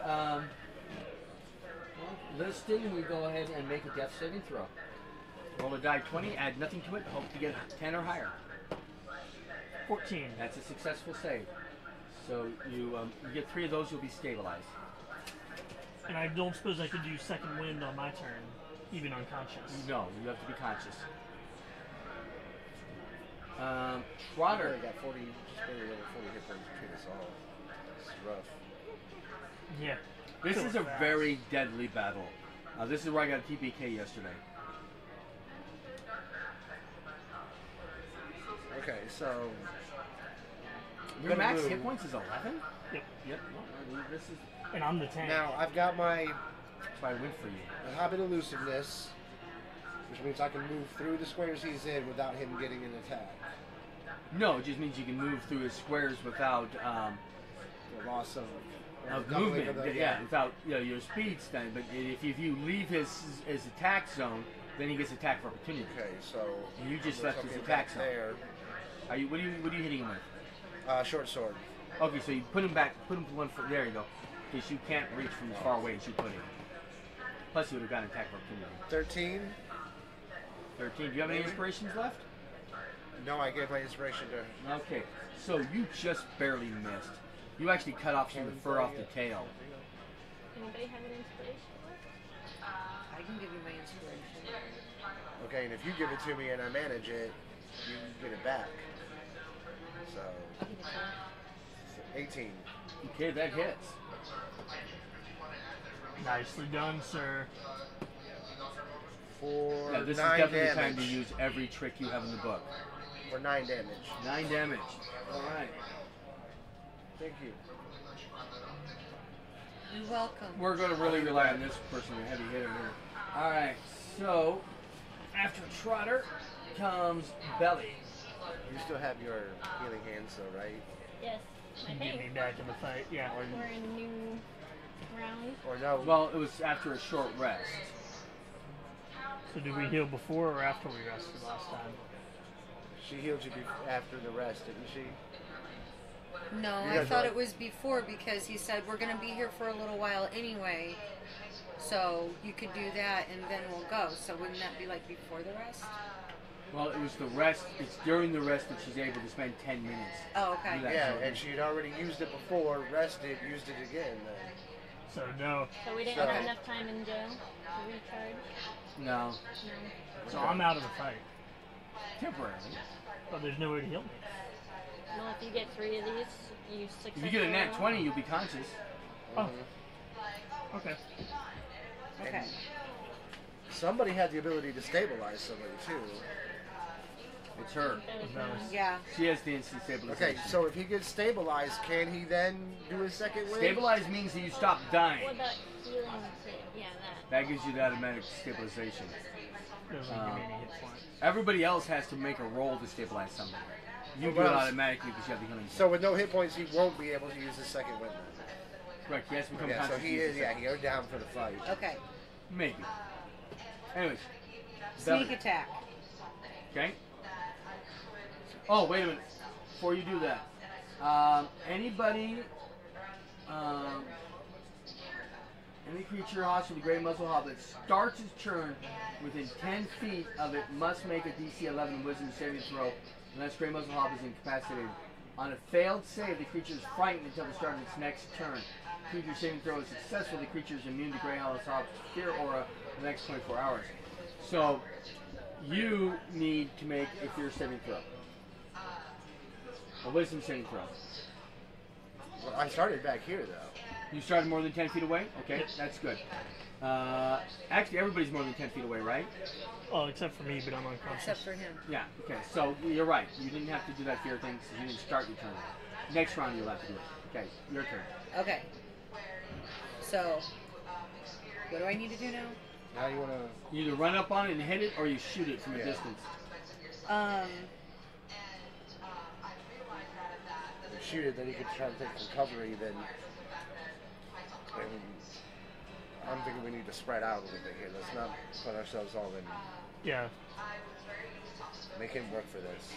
Liston, we go ahead and make a death saving throw. Roll a die 20, add nothing to it, hope to get 10 or higher.
14.
That's a successful save. So you get 3 of those, you'll be stabilized.
And I don't suppose I could do second wind on my turn, even unconscious.
No, you have to be conscious.
I
Trotter.
got 40, just barely over 40 hit points between us all. It's rough.
Yeah.
This
Kill
is a
fast.
very deadly battle. This is where I got a TPK yesterday.
Okay, so
Your
gonna
max
move.
hit points is 11?
Yep.
Yep. Well, this is
And I'm the tank.
now I've got my
that's why I win for you.
habit elusiveness, which means I can move through the squares he's in without him getting an attack.
No, it just means you can move through his squares without.
The loss of
of
doubling
movement.
of the-
Yeah, without your speed stunt. But if you leave his attack zone, then he gets attack for opportunity.
Okay, so
And you just
we're
left his
talking
attack
back
zone.
there.
What are you hitting him with?
Short sword.
Okay, so you put him back. Put him to 1 foot. There you go. Because you can't reach from as far away as you put him. Plus, you would have gotten attack for opportunity.
13.
13. Do you have any inspirations left?
No, I gave my inspiration to.
Okay, so you just barely missed. You actually cut off some of the fur off the tail.
Anybody have an inspiration?
I can give you my inspiration.
Okay, and if you give it to me and I manage it, you get it back. So, 18.
Okay, that hits.
Nicely done, sir.
For
Yeah, this is
9
definitely
damage.
the time to use every trick you have in the book.
For 9 damage.
9 damage. All right.
Thank you.
You're welcome.
We're going to really rely on this person, a heavy hitter here. All right, so after Trotter comes Belly.
You still have your healing hands, though, right?
Yes, I
Get me
think.
back in the fight. Yeah.
We're in a new round.
Or no?
Well, it was after a short rest.
So did we heal before or after we rested last time?
She healed you after the rest, didn't she?
No,
You
I
guys
thought
are-
it was before because he said we're going to be here for a little while anyway. So you could do that and then we'll go. So wouldn't that be like before the rest?
Well, it was the rest. It's during the rest that she's able to spend 10 minutes.
Oh, okay.
Do that.
Yeah, and she had already used it before, rested, used it again. Then.
So no.
So we didn't
So-
have enough time in jail to recharge.
No,
No.
So I'm out of the fight.
temporarily.
But there's no way to heal me.
Well, if you get 3 of these, you
If
successfully.
you get a nat 20, you'll be conscious.
Oh. Okay.
Okay.
Somebody had the ability to stabilize somebody, too.
It's her.
No.
Yeah.
She has the instant stabilization.
Okay, so if he gets stabilized, can he then do his second wave?
Stabilize means that you stop dying.
What about healing? Yeah, that.
That gives you the automatic stabilization.
Doesn't give me any hit points.
Everybody else has to make a roll to stabilize somebody. You do it automatically because you have the healing.
So with no hit points, he won't be able to use his second weapon.
Correct. He has to become
Yeah, so
conscious.
he
to use
is.
the
Yeah,
second.
he goes down for the fight.
Okay.
Maybe. Anyways.
Sneak
Belly.
attack.
Okay. Oh, wait a minute. Before you do that, anybody, any creature hostile with a gray muzzle hob that starts its turn within 10 feet of it must make a DC 11 Wisdom saving throw unless gray muzzle hob is incapacitated. On a failed save, the creature is frightened until the start of its next turn. Creature saving throw is successful. The creature is immune to gray muzzle hob's fear aura for the next 24 hours. So you need to make a fear saving throw. A wisdom saving throw.
Well, I started back here, though.
You started more than 10 feet away? Okay, that's good. Actually, everybody's more than 10 feet away, right?
Oh, except for me, but I'm unconscious.
Except for him.
Yeah, okay. So you're right. You didn't have to do that fear thing, so you didn't start your turn. Next round, you'll have to do it. Okay, your turn.
Okay. So, what do I need to do now?
Now you want to...
You either run up on it and hit it, or you shoot it from a
Yeah.
distance.
shoot it, then you could try to take recovery, then I'm thinking we need to spread out a little bit here. Let's not put ourselves all in.
Yeah.
Make him work for this.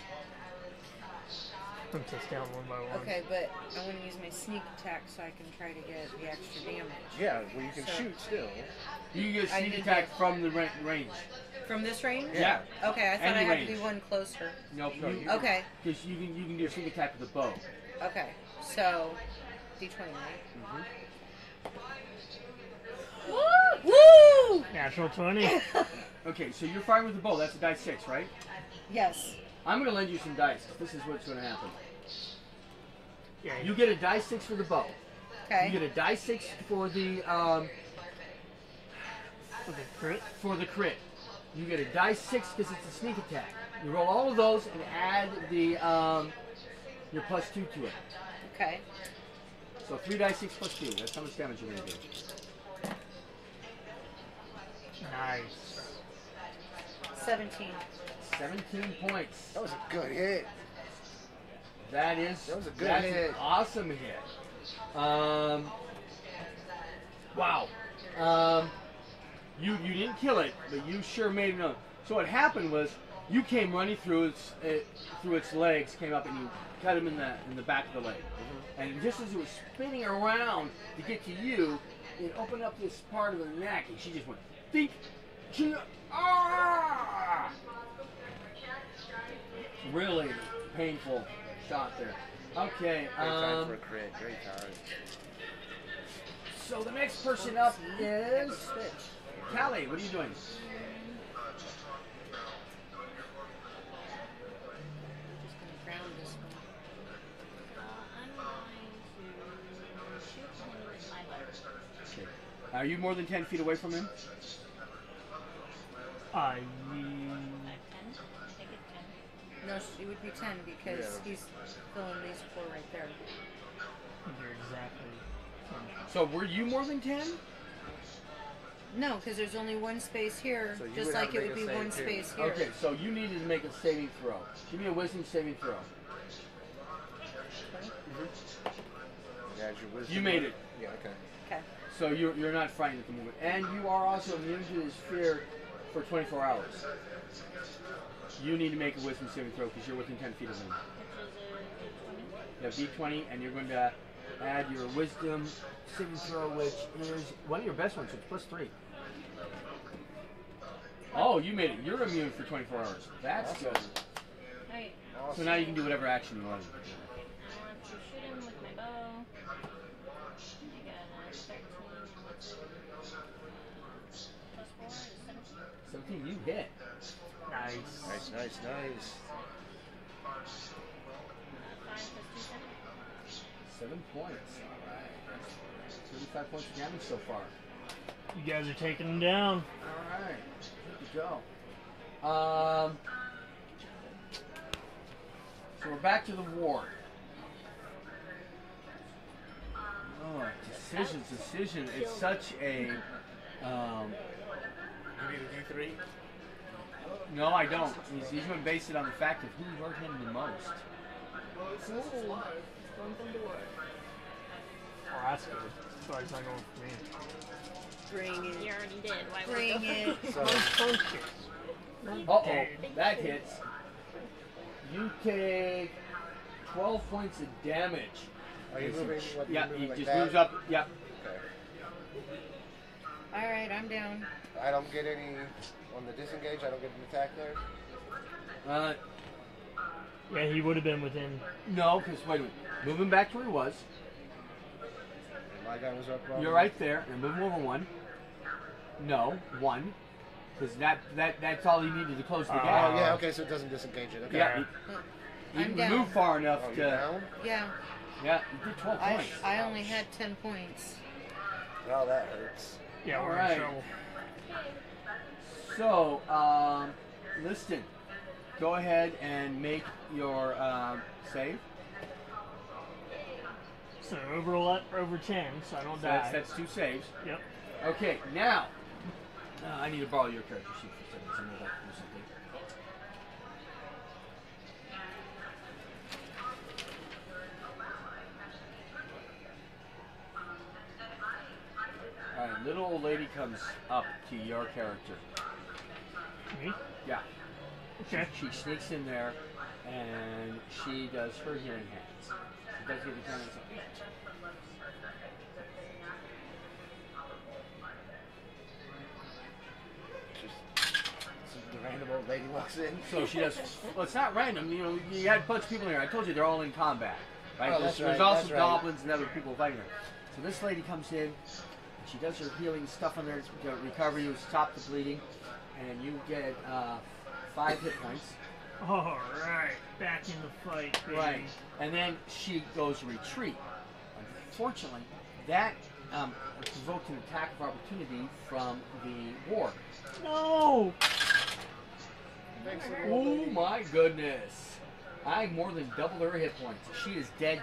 Puts us down one by one.
Okay, but I want to use my sneak attack so I can try to get the extra damage.
Yeah, well, you can
So-
shoot still.
You can get
I
sneak
need
attack
to-
from the range.
From this range?
Yeah.
Okay, I thought
Any
I had
range.
to do one closer.
Nope.
No, you-
Okay,
Because you can do sneak attack with a bow.
okay. So, D20, right? Woo!
Natural 20.
Okay, so you're firing with the bow. That's a die 6, right?
Yes.
I'm going to lend you some dice. This is what's going to happen.
Yeah.
You get a die 6 for the bow.
Okay.
You get a die 6 for the
For the crit.
You get a die 6 because it's a sneak attack. You roll all of those and add the your plus 2 to it.
Okay.
So 3 die 6 plus 2. That's how much damage you're going to do.
Nice.
17.
17 points.
That was a good hit.
That is
That was a good
that's
hit.
an awesome hit. Wow. You didn't kill it, but you sure made it known. So what happened was you came running through its legs, came up and you cut him in the back of the leg. And just as it was spinning around to get to you, it opened up this part of the neck, and she just went, think, ah! Really painful shot there. Okay.
Great time for a crit. Great time.
So the next person up is Callie. What are you doing?
Just gonna ground this one.
I'm going to shoot him with my bow.
Okay. Are you more than 10 feet away from him?
Like 10? I think it's 10.
No, she would be 10 because he's filling these 4 right there.
You're exactly.
So were you more than 10?
No, because there's only one space here,
So you
just
would
like
have to
it
make
would
a
be
save
one
too.
space here.
Okay, so you needed to make a saving throw. Give me a wisdom saving throw.
Yeah, your wisdom.
You made it.
Yeah, okay.
Okay.
So you're not frightened at the moment. And you are also immune to this fear for 24 hours. You need to make a wisdom saving throw because you're within 10 feet of him.
Which is a D20.
You have D20, and you're going to add your wisdom saving throw, which is one of your best ones, so it's +3. Oh, you made it. You're immune for 24 hours. That's good.
Alright,
So now you can do whatever action you want.
I want to shoot him with my bow. I got a 13 +4 is 17.
17, you hit.
Nice.
Nice, nice, nice.
5 + 2, 7.
7 points. All right. 35 points of damage so far.
You guys are taking them down.
All right. Good to go. So we're back to the ward. Oh, decision. It's such a.
You need a D3?
No, I don't. He's going to base it on the fact of who hurt him the most.
Oh, that's good. Sorry, it's not going for me.
Bring
You
it.
already did. Why would
Bring it.
So,
Uh-oh, that hits. You take 12 points of damage.
are you moving? What,
Yeah,
you moving
he
like
just
that?
moves up. Yeah.
Okay.
All right, I'm down.
I don't get any on the disengage. I don't get an attack there.
Yeah, he would have been within.
No, because wait a minute. Move him back to where he was.
My guy was up. Wrong.
You're right there. And move him over 1. No, 1. Because that's all you needed to close the
Oh
gap.
yeah. Okay, so it doesn't disengage it. Okay.
Yeah. You
I'm
can
down.
move far enough
Oh,
to.
you're down?
Yeah,
Yeah, you did 12
I
points.
only had 10 points.
Oh, that hurts.
Yeah,
All
we're
right.
in trouble.
So, Liston, go ahead and make your save.
So over 10, so I don't
So
die.
that's 2 saves.
Yep.
Okay, now I need to borrow your character sheet for some reason. I know that for something. All right, little old lady comes up to your character.
Me?
Yeah.
Okay.
She sneaks in there and she does her healing hands. She does give you 10 minutes.
The random old lady walks in.
So she does. Well, it's not random. You know, you had a bunch of people in here. I told you they're all in combat, right?
Oh, that's
There's
right,
also
that's right.
goblins and other people fighting her. So this lady comes in, and she does her healing stuff on there to recover you, stop the bleeding, and you get 5 hit points.
All right, back in the fight, baby.
Right, and then she goes retreat. Unfortunately, that provoked an attack of opportunity from the ward.
No.
Oh my goodness! I more than doubled her hit points. She is dead.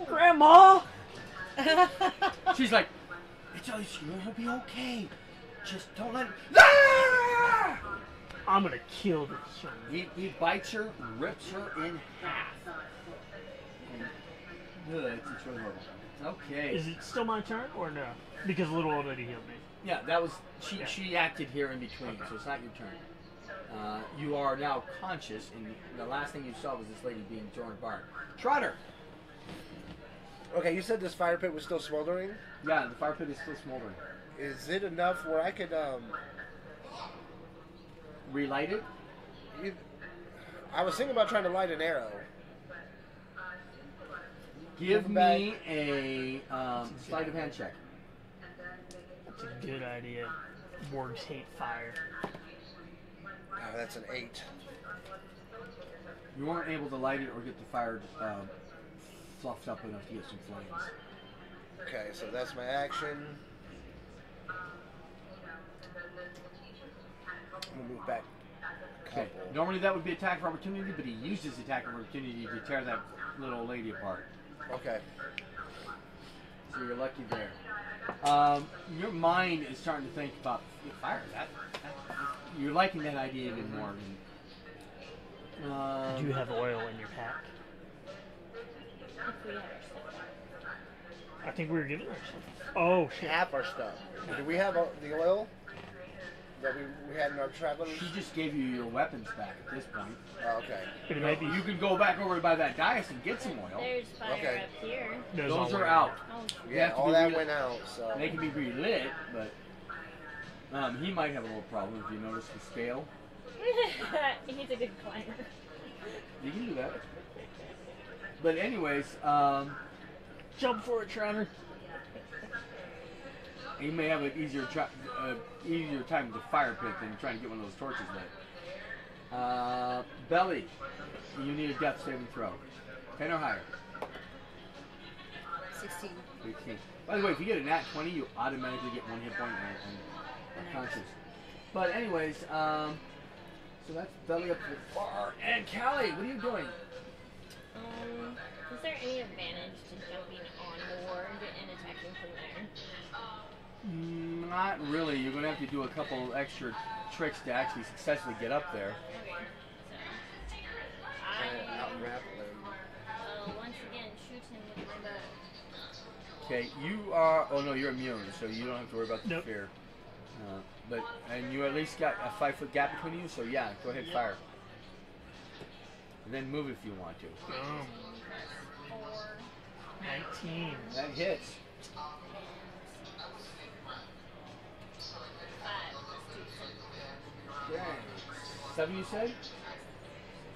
Grandma.
She's like, it's gonna be okay. Just don't let it. Ah!
I'm gonna kill this son.
He bites her, rips her in half. And, it's really horrible. Okay.
Is it still my turn or no? Because little old lady healed me.
Yeah, that was she.
Yeah.
She acted here in between, so it's not your turn. You are now conscious, and the last thing you saw was this lady being thrown apart. Trotter.
Okay, you said this fire pit was still smoldering.
Yeah, the fire pit is still smoldering.
Is it enough where I could
Relight it.
I was thinking about trying to light an arrow.
Give me a sleight of hand check.
That's a good idea. Wargs hate fire.
Oh, that's an 8.
You weren't able to light it or get the fire fluffed up enough to get some flames.
Okay, so that's my action. I'm gonna move back.
Okay. Normally that would be attack of opportunity, but he used his attack of opportunity to tear that little old lady apart.
Okay.
So you're lucky there. Your mind is starting to think about fire. You're liking that idea even more.
Do you have oil in your pack?
If we have our stuff.
I think we were giving her something. Oh, shit.
Half our stuff. Do we have the oil that we had in our traveling?
She just gave you your weapons back at this point.
Oh, okay.
But it might be.
You could go back over by that dais and get some oil.
There's fire
Okay.
up here.
Those are out.
Oh,
You
Yeah,
have to
all
be
that
real-
went out. So
They can be relit, but he might have a little problem if you notice the scale.
he's a good climber.
You can do that. But anyways,
Jump for it, Trotter.
he may have an easier time with the fire pit than trying to get one of those torches lit. Belly, you need a death saving throw. 10 or higher.
16.
18. By the way, if you get a nat 20, you automatically get 1 hit point and conscious. But anyways, so that's Belly up to the bar. And Callie, what are you doing?
Is there any advantage to jumping on the ward and attacking from there?
Not really. You're going to have to do a couple extra tricks to actually successfully get up there.
Okay.
and
So,
out-grapple him.
once again, shoot him with my bow.
Okay, you are. Oh no, you're immune, so you don't have to worry about the
Nope.
fear. And you at least got a 5-foot gap between you, so yeah, go ahead, fire. And then move if you want to.
Boom.
4.
19.
That hits.
5.
Okay. 7, you said?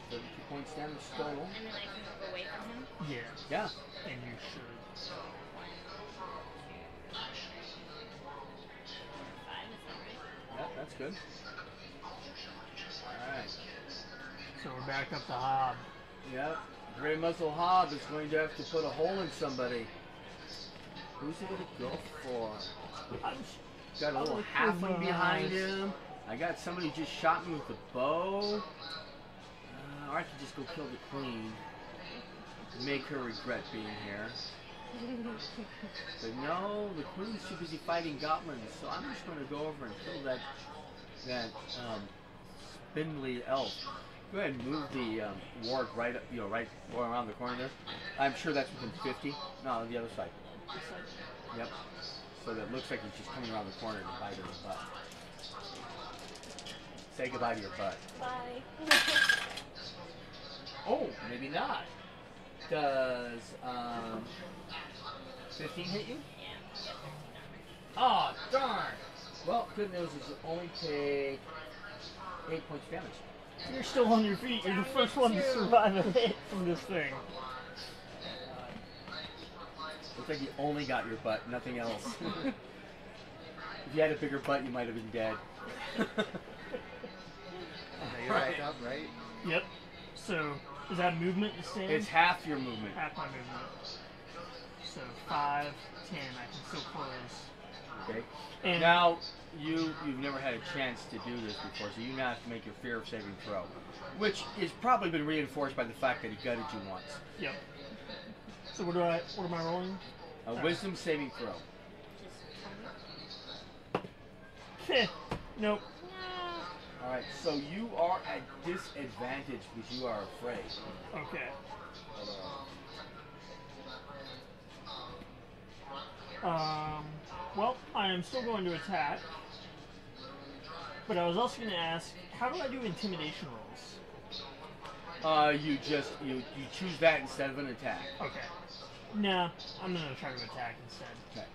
32 points damage total.
And then I can move away from him.
Yeah.
Yeah.
And you should.
5, is that right?
Yeah, that's good. Alright.
So we're back up to Hob.
Yep. Grey Muzzle Hob is going to have to put a hole in somebody. Who's it going to go for? Got a little halfling behind him. I got somebody who just shot me with a bow. Or I could just go kill the queen. Make her regret being here. But no, the queen's too busy fighting goblins, so I'm just going to go over and kill that spindly elf. Go ahead and move the ward right up, right around the corner there. I'm sure that's within 50. No, the other side. Yep. So that looks like it's just coming around the corner to bite her in the butt. Say goodbye to your butt.
Bye.
Oh, maybe not. Does 15 hit you?
Yeah.
Oh, darn! Well, good news is you only take 8 points of damage.
You're still on your feet. You're the first one to survive a hit from this thing.
Looks like you only got your butt, nothing else. If you had a bigger butt, you might have been dead.
You're back up, right?
Yep. So, is that movement to stand?
It's half your movement.
half my movement. So 5, 10. I can still close.
Okay.
And
Now, you've never had a chance to do this before, so you now have to make your fear of saving throw, which has probably been reinforced by the fact that he gutted you once.
Yep. So what am I rolling?
A wisdom saving throw.
Nope.
Alright, so you are at disadvantage because you are afraid.
Okay. Well, I am still going to attack. But I was also going to ask, how do I do intimidation rolls?
You choose that instead of an attack.
Okay. Nah, I'm going to try to attack instead.
Okay.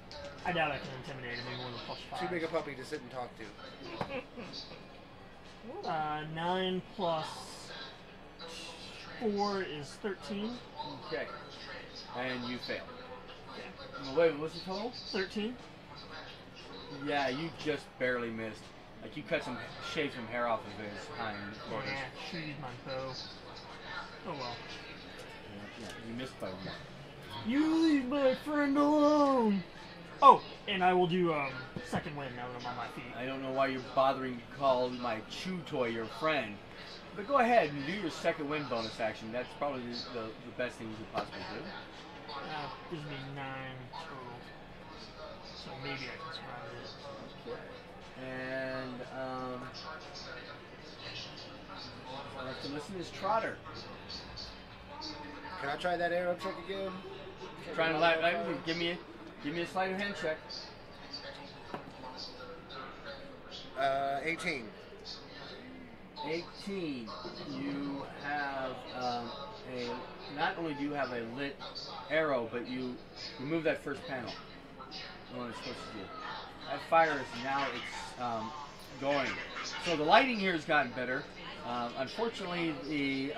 I doubt I can intimidate him even with a +5.
Too big a puppy to sit and talk to.
9 plus 4 is 13.
Okay. And you fail. Wait, what's the total?
13.
Yeah, you just barely missed. Like you shaved some hair off of his hind quarters.
Yeah, should use my bow. Oh well.
Yeah, you missed by one.
You leave my friend alone! Oh, and I will do second wind now that I'm on my feet.
I don't know why you're bothering to call my chew toy your friend. But go ahead and do your second wind bonus action. That's probably the best thing you could possibly do.
Gives me 9 total. So maybe I can surprise it.
And I'll have to listen to his Trotter.
Can I try that arrow trick again?
Trying to give me a sleight of hand check.
18.
18. You have not only do you have a lit arrow, but you remove that first panel. The one it's supposed to do. That fire is now going. So the lighting here has gotten better. Unfortunately, the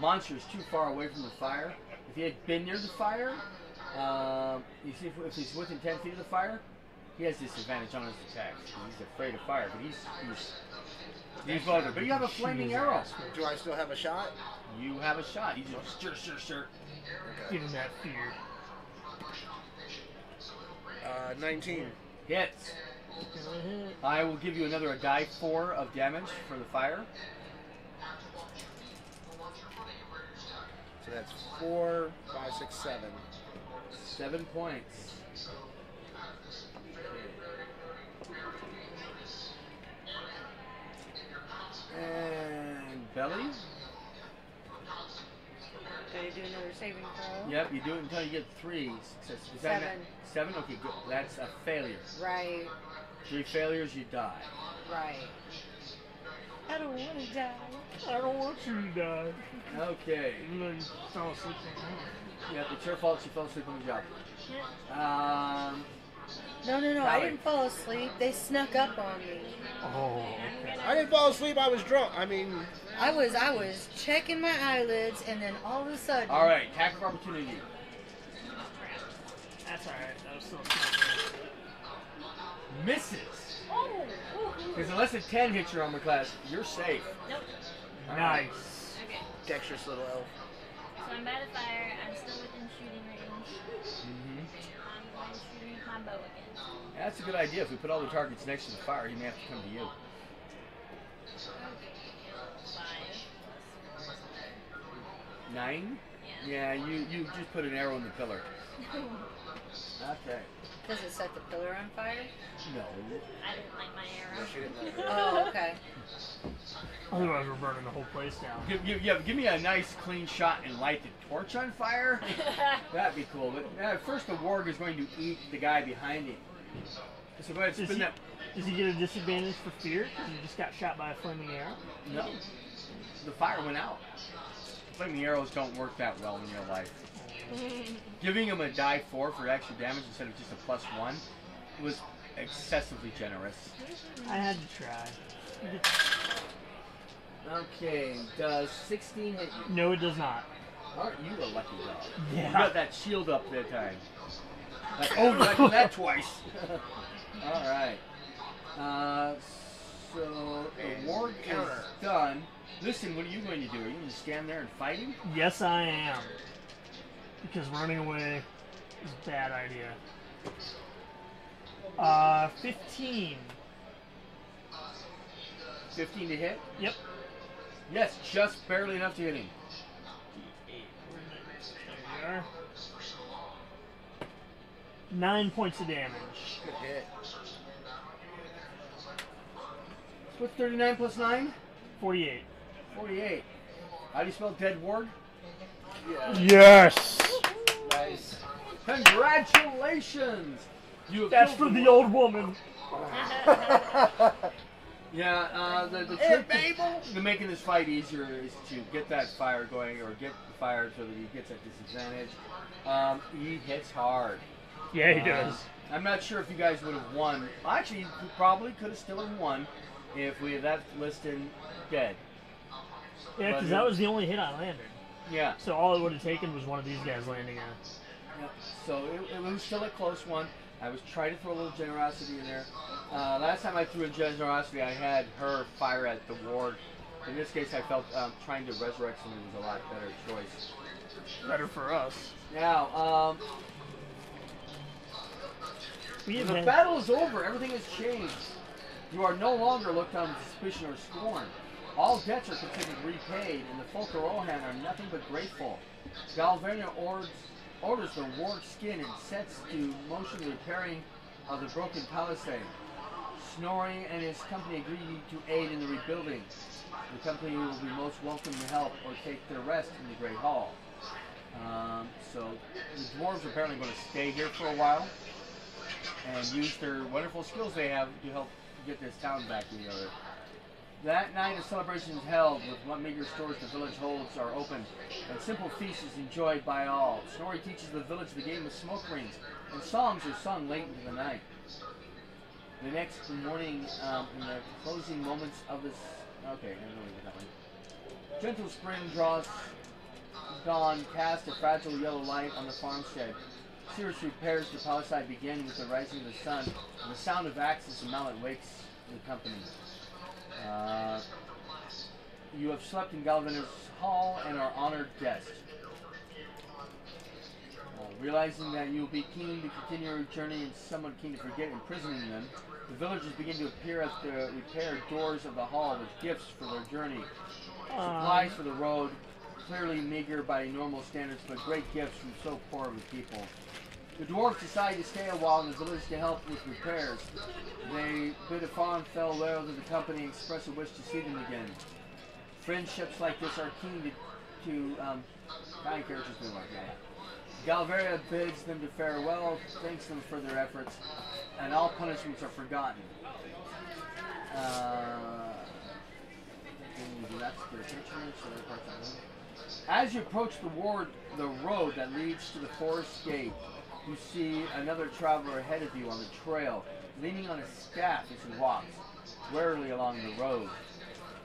monster is too far away from the fire. If he had been near the fire, you see if he's within 10 feet of the fire, he has disadvantage on his attacks. He's afraid of fire, but he's vulnerable. But you have a flaming arrow.
Do I still have a shot?
You have a shot. You just sure.
Give him that fear.
19.
Hits. I will give you another die 4 of damage for the fire.
So that's 4, 5, 6, 7.
7 points. And belly.
Do you do another saving throw?
Yep, you do it until you get 3 successes. Is that
7.
7? Okay, good. That's a failure.
Right.
3 failures, you die.
Right. I don't want to die.
I don't want you to die.
Okay.
Even though you fell asleep.
Yeah, it's your fault she fell asleep on the job.
No. I
Valley.
didn't fall asleep. They snuck up on me.
Oh, okay.
I didn't fall asleep. I was drunk. I mean,
I was checking my eyelids, and then all of a sudden.
All right, attack of opportunity.
That's alright. That was still a
Misses.
Oh!
Because unless a 10 hits your armor class, you're safe.
Nope.
Nice.
Okay.
dexterous little elf.
So I'm by the fire. I'm still within shooting range. I'm going to shoot my bow again.
Yeah, that's a good idea. If we put all the targets next to the fire, he may have to come to you.
Okay. 5 plus
9?
Yeah.
Yeah, you just put an arrow in the pillar. Okay.
Does it set the pillar on fire?
No.
I didn't like my arrow.
She didn't like
Oh, okay.
Otherwise, we're burning the whole place down.
Give me a nice clean shot and light the torch on fire. That'd be cool. But first, the warg is going to eat the guy behind him. So go ahead, spin that.
Does he get a disadvantage for fear? Because he just got shot by a flaming arrow?
No. The fire went out. Flaming arrows don't work that well in real life. Giving him a die 4 for extra damage instead of just a +1 was excessively generous.
I had to try.
Okay, does 16 hit you?
No, it does not.
Aren't you a lucky dog?
Yeah.
You got that shield up that time. Like, oh, you got that twice. Alright. So, the warg is done. Listen, what are you going to do? Are you going to stand there and fight him?
Yes, I am. Because running away is a bad idea. 15.
15 to hit?
Yep.
Yes, just barely enough to hit him.
There we are. 9 points of damage.
Good hit.
What's 39 plus 9?
48.
48. How do you spell dead warg?
Yeah.
Yes!
Nice.
Congratulations! You have
That's
killed
for the old woman.
Yeah, the trick to making this fight easier is to get that fire going, or get the fire so that he gets at disadvantage. He hits hard.
Yeah, he does.
I'm not sure if you guys would have won. Actually, you probably could have still have won if we had left Liston dead.
Yeah, because that was the only hit I landed.
Yeah.
So all it would have taken was one of these guys landing on.
Yep. So it was still a close one. I was trying to throw a little generosity in there. Last time I threw a generosity, I had her fire at the ward. In this case, I felt trying to resurrect someone was a lot better choice.
Better for us.
Now, the battle is over. Everything has changed. You are no longer looked on with suspicion or scorn. All debts are considered repaid, and the folk of Rohan are nothing but grateful. Galvernia orders the ward skin and sets to motion the repairing of the broken palisade. Snorri and his company agree to aid in the rebuilding. The company will be most welcome to help or take their rest in the Great Hall. So the dwarves are apparently going to stay here for a while and use their wonderful skills they have to help get this town back together. That night a celebration is held with what meager stores the village holds are open, and simple feast is enjoyed by all. Snorri teaches the village the game of smoke rings, and songs are sung late into the night. The next morning, in the closing moments of this... Okay, I don't know that one. Gentle spring draws dawn, cast a fragile yellow light on the farmstead. Serious repairs to Palisade begin with the rising of the sun, and the sound of axes and mallet wakes the company. You have slept in Galvan's hall and are honored guests. Realizing that you will be keen to continue your journey and somewhat keen to forget imprisoning them, the villagers begin to appear at the repaired doors of the hall with gifts for their journey. Supplies for the road, clearly meager by normal standards, but great gifts from so poor of a people. The dwarves decide to stay a while in the village to help with repairs. They bid a fond farewell to the company and express a wish to see them again. Friendships like this are keen to kind characters do like that. Galveria bids them to farewell, thanks them for their efforts, and all punishments are forgotten. As you approach the road that leads to the forest gate, you see another traveler ahead of you on the trail, leaning on a staff as he walks, warily along the road.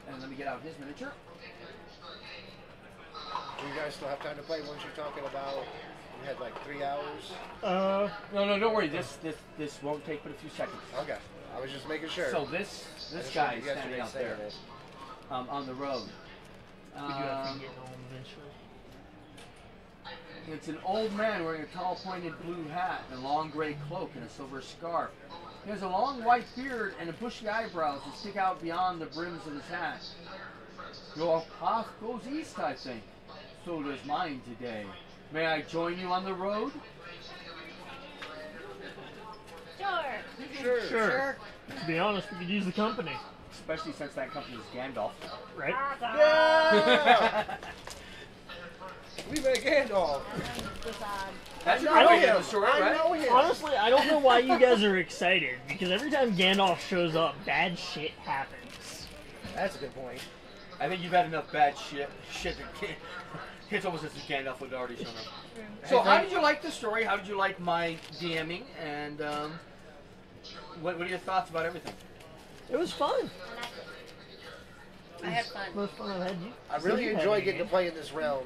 And let me get out his miniature.
Do you guys still have time to play once you're talking about you had like 3 hours?
No, don't worry. This won't take but a few seconds.
Okay. I was just making sure.
So this guy is standing out there on the road.
We do have to get home eventually.
It's an old man wearing a tall pointed blue hat and a long gray cloak and a silver scarf. He has a long white beard and a bushy eyebrows that stick out beyond the brims of his hat. Your path goes east, I think. So does mine today. May I join you on the road?
Sure. To be honest, we could use the company.
Especially since that company is Gandalf.
Right?
Yeah! We met Gandalf.
That's a
I
good
know
way to
him.
the story,
I
right?
know him.
Honestly, I don't know why you guys are excited, because every time Gandalf shows up, bad shit happens.
That's a good point.
I think you've had enough bad shit that it's almost as if Gandalf would already shown up. So how did you like the story? How did you like my DMing? And what are your thoughts about everything?
It was fun.
I had fun.
Most fun I've had.
I really enjoy getting to play in this realm.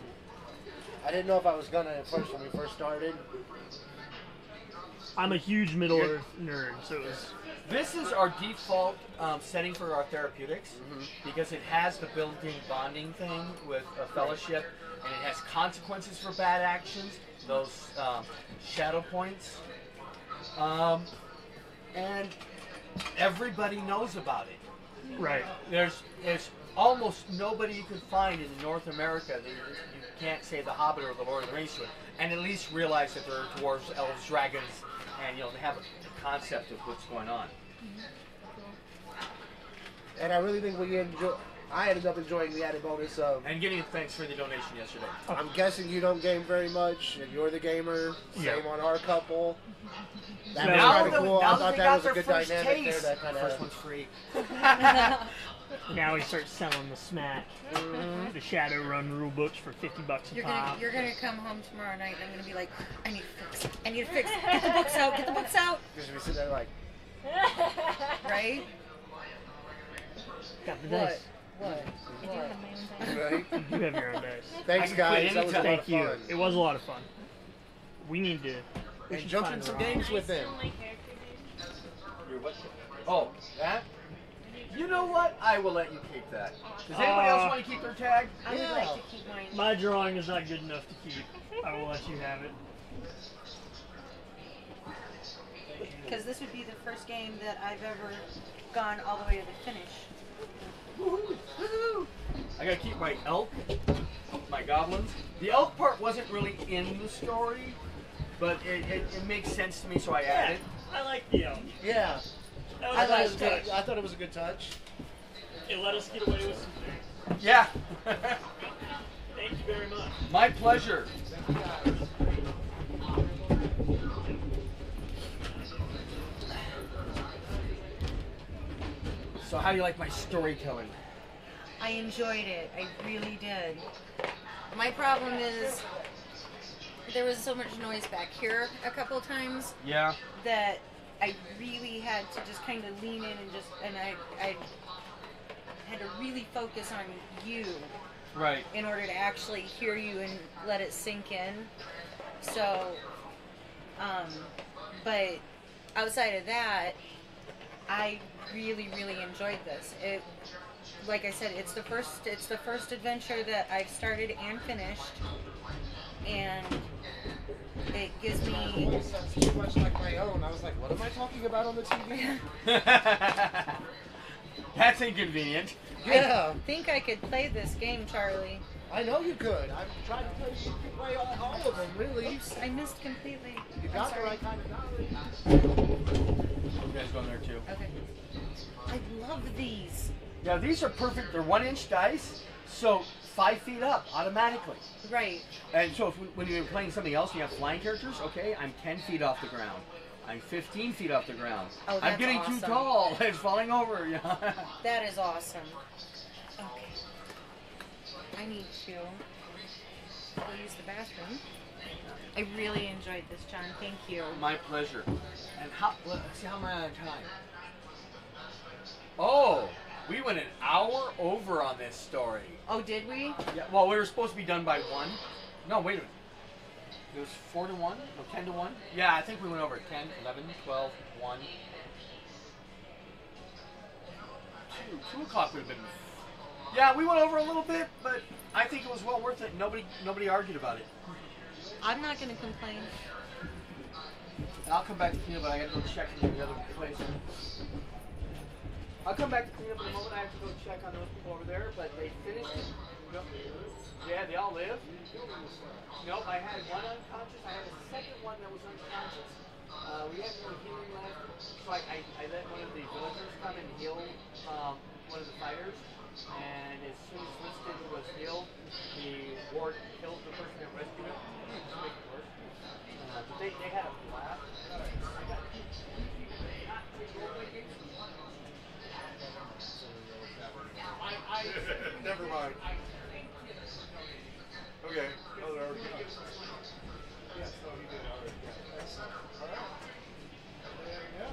I didn't know if I was gonna at first when we first started.
I'm a huge Middle-earth nerd, so it was...
This is our default setting for our therapeutics because it has the built-in bonding thing with a fellowship, and it has consequences for bad actions, those shadow points, and everybody knows about it.
Right.
There's almost nobody you could find in North America that you can't say The Hobbit or The Lord of the Rings to, and at least realize that there are dwarves, elves, dragons, and they have a concept of what's going on.
And I really think we enjoy. I ended up enjoying the added bonus of.
And getting thanks for the donation yesterday.
I'm guessing you don't game very much, and you're the gamer. Same on our couple. That was
Now
kind of cool. I
now
thought
they
that
got
was a
their
good
first
dynamic there.
taste.
That kind
First
of.
one's free.
Now he starts selling the smack, the Shadowrun rule books for $50 a
You're
pop.
gonna come home tomorrow night and I'm gonna be like, I need to fix. Get the books out. Get the books out.
Because we sit there like,
Right?
Got the
What?
dice.
What?
I do have my own time.
right?
You have your own dice.
Thanks,
I can
guys.
quit
That was a lot
Thank
of
you.
fun.
It was a lot of fun. We need to. We
And
should
jump
find
in some
Rob.
games with
I
them.
steal my character, dude?
You're what? Oh, that? You know what? I will let you keep that. Does anybody else want to keep their tag?
I would
Yeah.
like to keep mine.
My drawing is not good enough to keep. I will let you have it.
Because this would be the first game that I've ever gone all the way to the finish.
Woohoo! Woohoo! I gotta keep my elk, my goblins. The elk part wasn't really in the story, but it makes sense to me, so I added it.
I like the elk.
Yeah.
That was
I
a
thought, it
nice
was
touch.
good. I thought it was a good touch.
It let us get away with some things.
Yeah.
Thank you very much.
My pleasure. So how do you like my storytelling?
I enjoyed it. I really did. My problem is there was so much noise back here a couple times
Yeah.
that I really had to just kind of lean in and I had to really focus on you
Right.
in order to actually hear you and let it sink in. So, but outside of that, I really, really enjoyed this. It, like I said, it's the first adventure that I've started and finished, and it gives me.
Voice sounds too much like my own. I was like, what am I talking about on the TV?
That's inconvenient.
Yeah,
I think I could play this game, Charlie.
I know you could. I've tried to play all of them, really.
Oops, I missed completely.
You
I'm
got the
sorry.
right kind of knowledge.
You guys going there too?
Okay. I love these.
Yeah, these are perfect. They're 1-inch dice, so 5 feet up automatically.
Right.
And so when you're playing something else, and you have flying characters. Okay, I'm 10 feet off the ground. I'm 15 feet off the ground.
Oh,
I'm
that's
getting
awesome.
too tall. It's falling over. Yeah.
That is awesome. Okay. I need to go use the bathroom. I really enjoyed this, John. Thank you.
My pleasure. And let's see how am I on time? Oh, we went an hour over on this story.
Oh, did we?
Yeah. Well, we were supposed to be done by 1. No, wait a minute. It was 4 to 1 or 10 to 1. Yeah, I think we went over 10, 11, 12, 1. 2 o'clock would have been. Yeah, we went over a little bit, but I think it was well worth it. Nobody argued about it.
I'm not going to complain.
And I'll come back to clean up, but I got to go check in the other place. I'll come back to clean up in a moment. I have to go check on those people over there, but they finished it. Nope. Yeah, they all live. Nope, I had one unconscious. I had a second one that was unconscious. We had no healing left, so I let one of the villagers come and heal one of the fighters. And as soon as Liston was healed, the ward killed the person that rescued him. Just to make it worse. But they had a blast.
Never mind. Okay. Oh, they're already gone. Yes, no, he did already. Yeah. All right. There we go.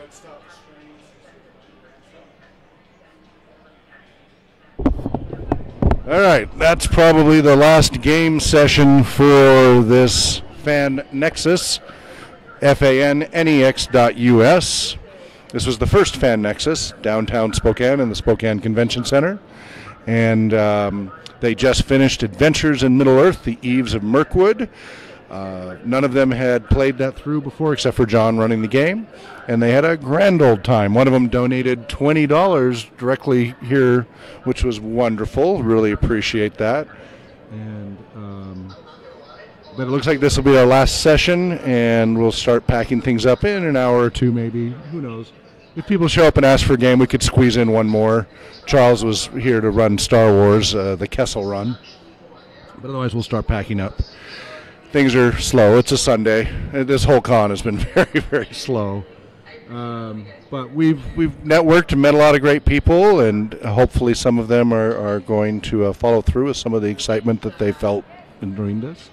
I'd stop the stream.
All right, that's probably the last game session for this Fan Nexus, FANNEX.US. This was the first Fan Nexus, downtown Spokane in the Spokane Convention Center. And they just finished Adventures in Middle-earth, The Eves of Mirkwood. None of them had played that through before except for John running the game. And they had a grand old time. One of them donated $20 directly here, which was wonderful. Really appreciate that. And but it looks like this will be our last session, and we'll start packing things up in an hour or two maybe. Who knows? If people show up and ask for a game, we could squeeze in one more. Charles was here to run Star Wars, the Kessel run. But otherwise, we'll start packing up. Things are slow. It's a Sunday. This whole con has been very, very slow. But we've networked and met a lot of great people, and hopefully some of them are going to follow through with some of the excitement that they felt in doing this.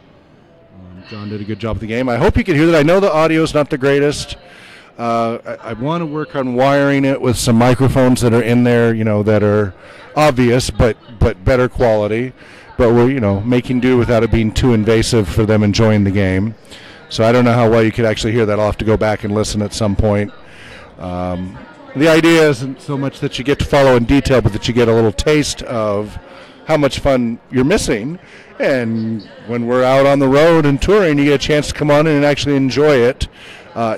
John did a good job with the game. I hope you can hear that. I know the audio is not the greatest. I want to work on wiring it with some microphones that are in there, that are obvious but better quality. But we're, making do without it being too invasive for them enjoying the game. So I don't know how well you could actually hear that. I'll have to go back and listen at some point. The idea isn't so much that you get to follow in detail, but that you get a little taste of how much fun you're missing. And when we're out on the road and touring, you get a chance to come on in and actually enjoy it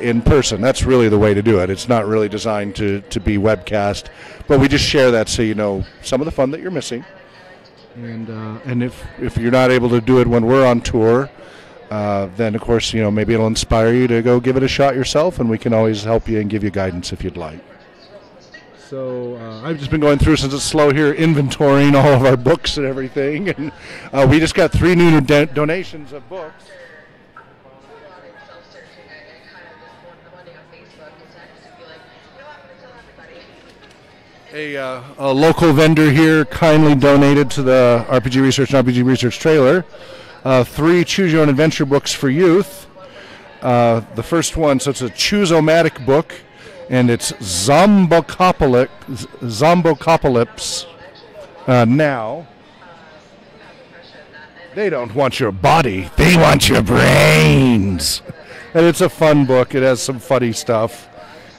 in person. That's really the way to do it. It's not really designed to be webcast, but we just share that so you know some of the fun that you're missing. And if you're not able to do it when we're on tour, then of course maybe it'll inspire you to go give it a shot yourself, and we can always help you and give you guidance if you'd like. So I've just been going through, since it's slow here, inventorying all of our books and everything, and we just got 3 new donations of books. A local vendor here kindly donated to the RPG Research and RPG Research trailer 3 Choose Your Own Adventure books for youth. The first one, so it's a Choose-O-Matic book, and it's Zombocalypse Now. They don't want your body, they want your brains. And it's a fun book. It has some funny stuff.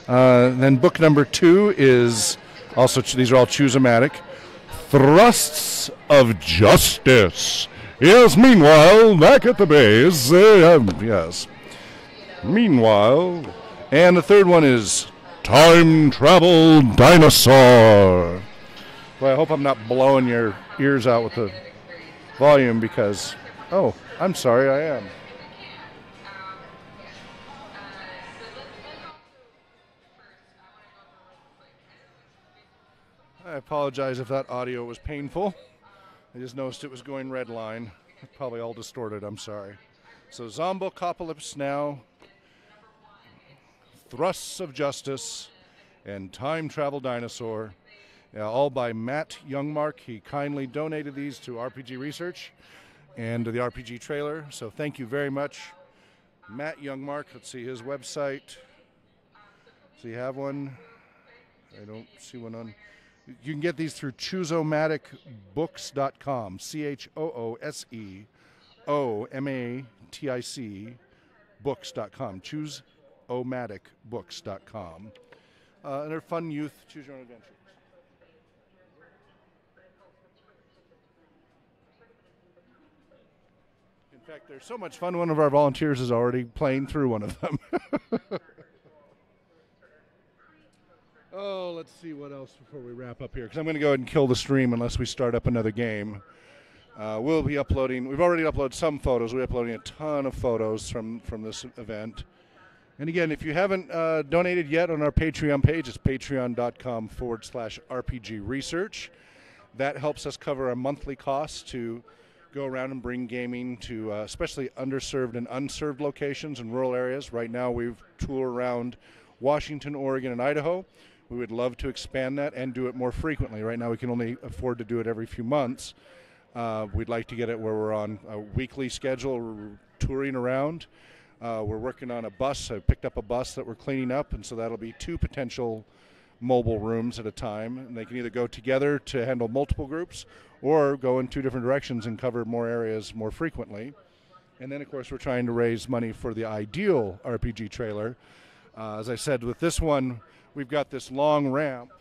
Then book number 2 is also, these are all Choose-O-Matic, Thrusts of Justice. Yes, meanwhile, back at the base, yes. Meanwhile, and the third one is Time Travel Dinosaur. Well, I hope I'm not blowing your ears out with the volume because, oh, I'm sorry, I am. I apologize if that audio was painful. I just noticed it was going red line. Probably all distorted, I'm sorry. So Zombocalypse Now, Thrusts of Justice, and Time Travel Dinosaur, all by Matt Youngmark. He kindly donated these to RPG Research and to the RPG trailer. So thank you very much, Matt Youngmark. Let's see his website. Does he have one? I don't see one on. You can get these through ChooseOmaticBooks.com, ChooseOmatic books.com, ChooseOmaticBooks.com. And they're fun youth choose your own adventures. In fact, they're so much fun, one of our volunteers is already playing through one of them. Oh, let's see what else before we wrap up here, because I'm going to go ahead and kill the stream unless we start up another game. We'll be uploading, we've already uploaded some photos. We're uploading a ton of photos from this event. And again, if you haven't donated yet on our Patreon page, it's patreon.com/RPG Research. That helps us cover our monthly costs to go around and bring gaming to especially underserved and unserved locations in rural areas. Right now we've toured around Washington, Oregon, and Idaho. We would love to expand that and do it more frequently. Right now we can only afford to do it every few months. We'd like to get it where we're on a weekly schedule, touring around. We're working on a bus. I picked up a bus that we're cleaning up, and so that'll be 2 potential mobile rooms at a time. And they can either go together to handle multiple groups or go in 2 different directions and cover more areas more frequently. And then, of course, we're trying to raise money for the Ideal RPG trailer. As I said, with this one, we've got this long ramp.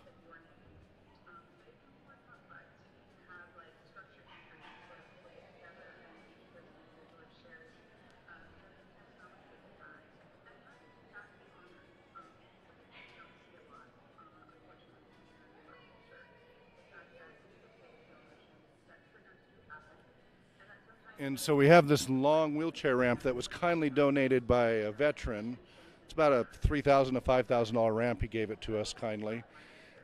And so we have this long wheelchair ramp that was kindly donated by a veteran. It's about a $3,000 to $5,000 ramp. He gave it to us kindly.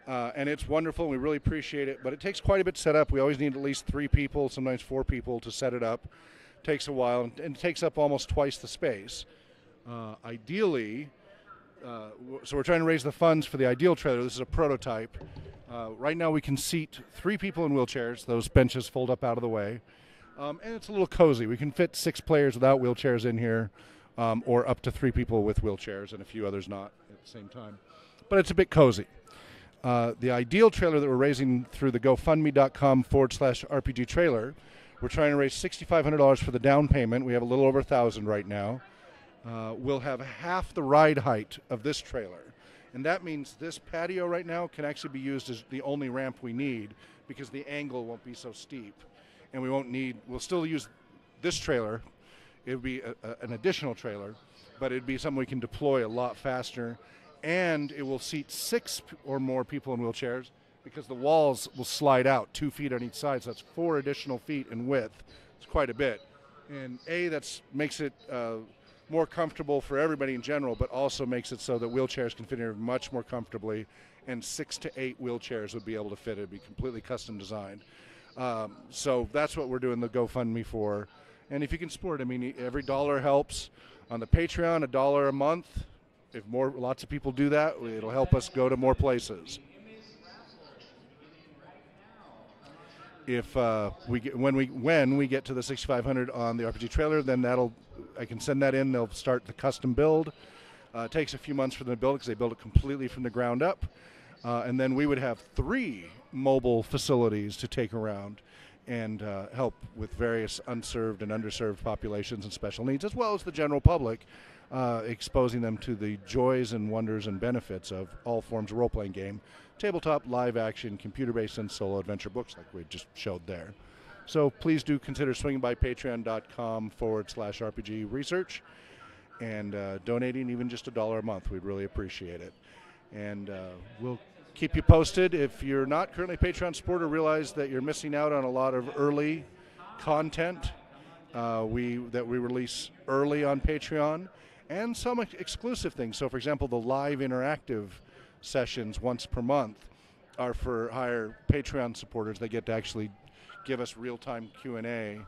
And it's wonderful. We really appreciate it. But it takes quite a bit to set up. We always need at least 3 people, sometimes 4 people to set it up. It takes a while, and it takes up almost twice the space. Ideally, so we're trying to raise the funds for the Ideal trailer. This is a prototype. Right now we can seat 3 people in wheelchairs. Those benches fold up out of the way. And it's a little cozy. We can fit 6 players without wheelchairs in here, or up to 3 people with wheelchairs and a few others not at the same time. But it's a bit cozy. The Ideal trailer that we're raising through the GoFundMe.com/RPG trailer, we're trying to raise $6,500 for the down payment. We have a little over 1,000 right now. We'll have half the ride height of this trailer. And that means this patio right now can actually be used as the only ramp we need because the angle won't be so steep. And we'll still use this trailer. It would be an additional trailer, but it'd be something we can deploy a lot faster. And it will seat 6 or more people in wheelchairs because the walls will slide out 2 feet on each side. So that's 4 additional feet in width. It's quite a bit. And that makes it more comfortable for everybody in general, but also makes it so that wheelchairs can fit in here much more comfortably. And 6 to 8 wheelchairs would be able to fit. It'd be completely custom designed. So that's what we're doing the GoFundMe for. And if you can support, I mean, every dollar helps. On the Patreon, $1 a month. If lots of people do that, it'll help us go to more places. If when we get to the 6,500 on the RPG trailer, then I can send that in. They'll start the custom build. It takes a few months for them to build it because they build it completely from the ground up. And then we would have 3 mobile facilities to take around and help with various unserved and underserved populations and special needs, as well as the general public, exposing them to the joys and wonders and benefits of all forms of role-playing game, tabletop, live action, computer-based, and solo adventure books like we just showed there. So please do consider swinging by patreon.com/RPG research and donating even just $1 a month. We'd really appreciate it. And we'll keep you posted. If you're not currently a Patreon supporter, realize that you're missing out on a lot of early content that we release early on Patreon, and some exclusive things. So, for example, the live interactive sessions once per month are for higher Patreon supporters. They get to actually give us real-time Q&A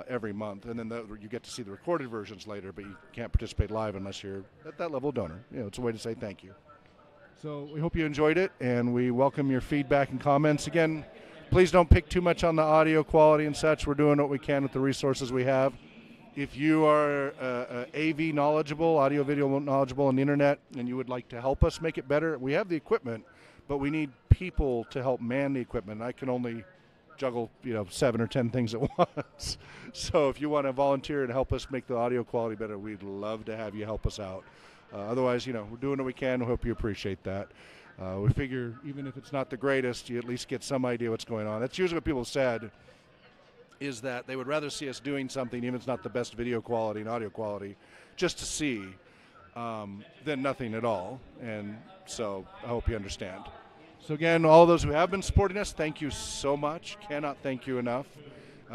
every month, and then you get to see the recorded versions later, but you can't participate live unless you're at that level of donor. It's a way to say thank you. So we hope you enjoyed it, and we welcome your feedback and comments. Again, please don't pick too much on the audio quality and such. We're doing what we can with the resources we have. If you are AV knowledgeable, audio-video knowledgeable on the internet, and you would like to help us make it better, we have the equipment, but we need people to help man the equipment. I can only juggle 7 or 10 things at once. So if you want to volunteer and help us make the audio quality better, we'd love to have you help us out. Otherwise, we're doing what we can. We hope you appreciate that. We figure even if it's not the greatest, you at least get some idea what's going on. That's usually what people said, is that they would rather see us doing something, even if it's not the best video quality and audio quality, just to see, than nothing at all. And so I hope you understand. So again, all those who have been supporting us, thank you so much. Cannot thank you enough.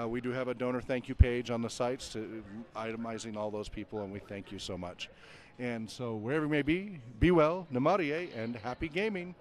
We do have a donor thank you page on the sites itemizing all those people, and we thank you so much. And so wherever you may be well, namarie, and happy gaming.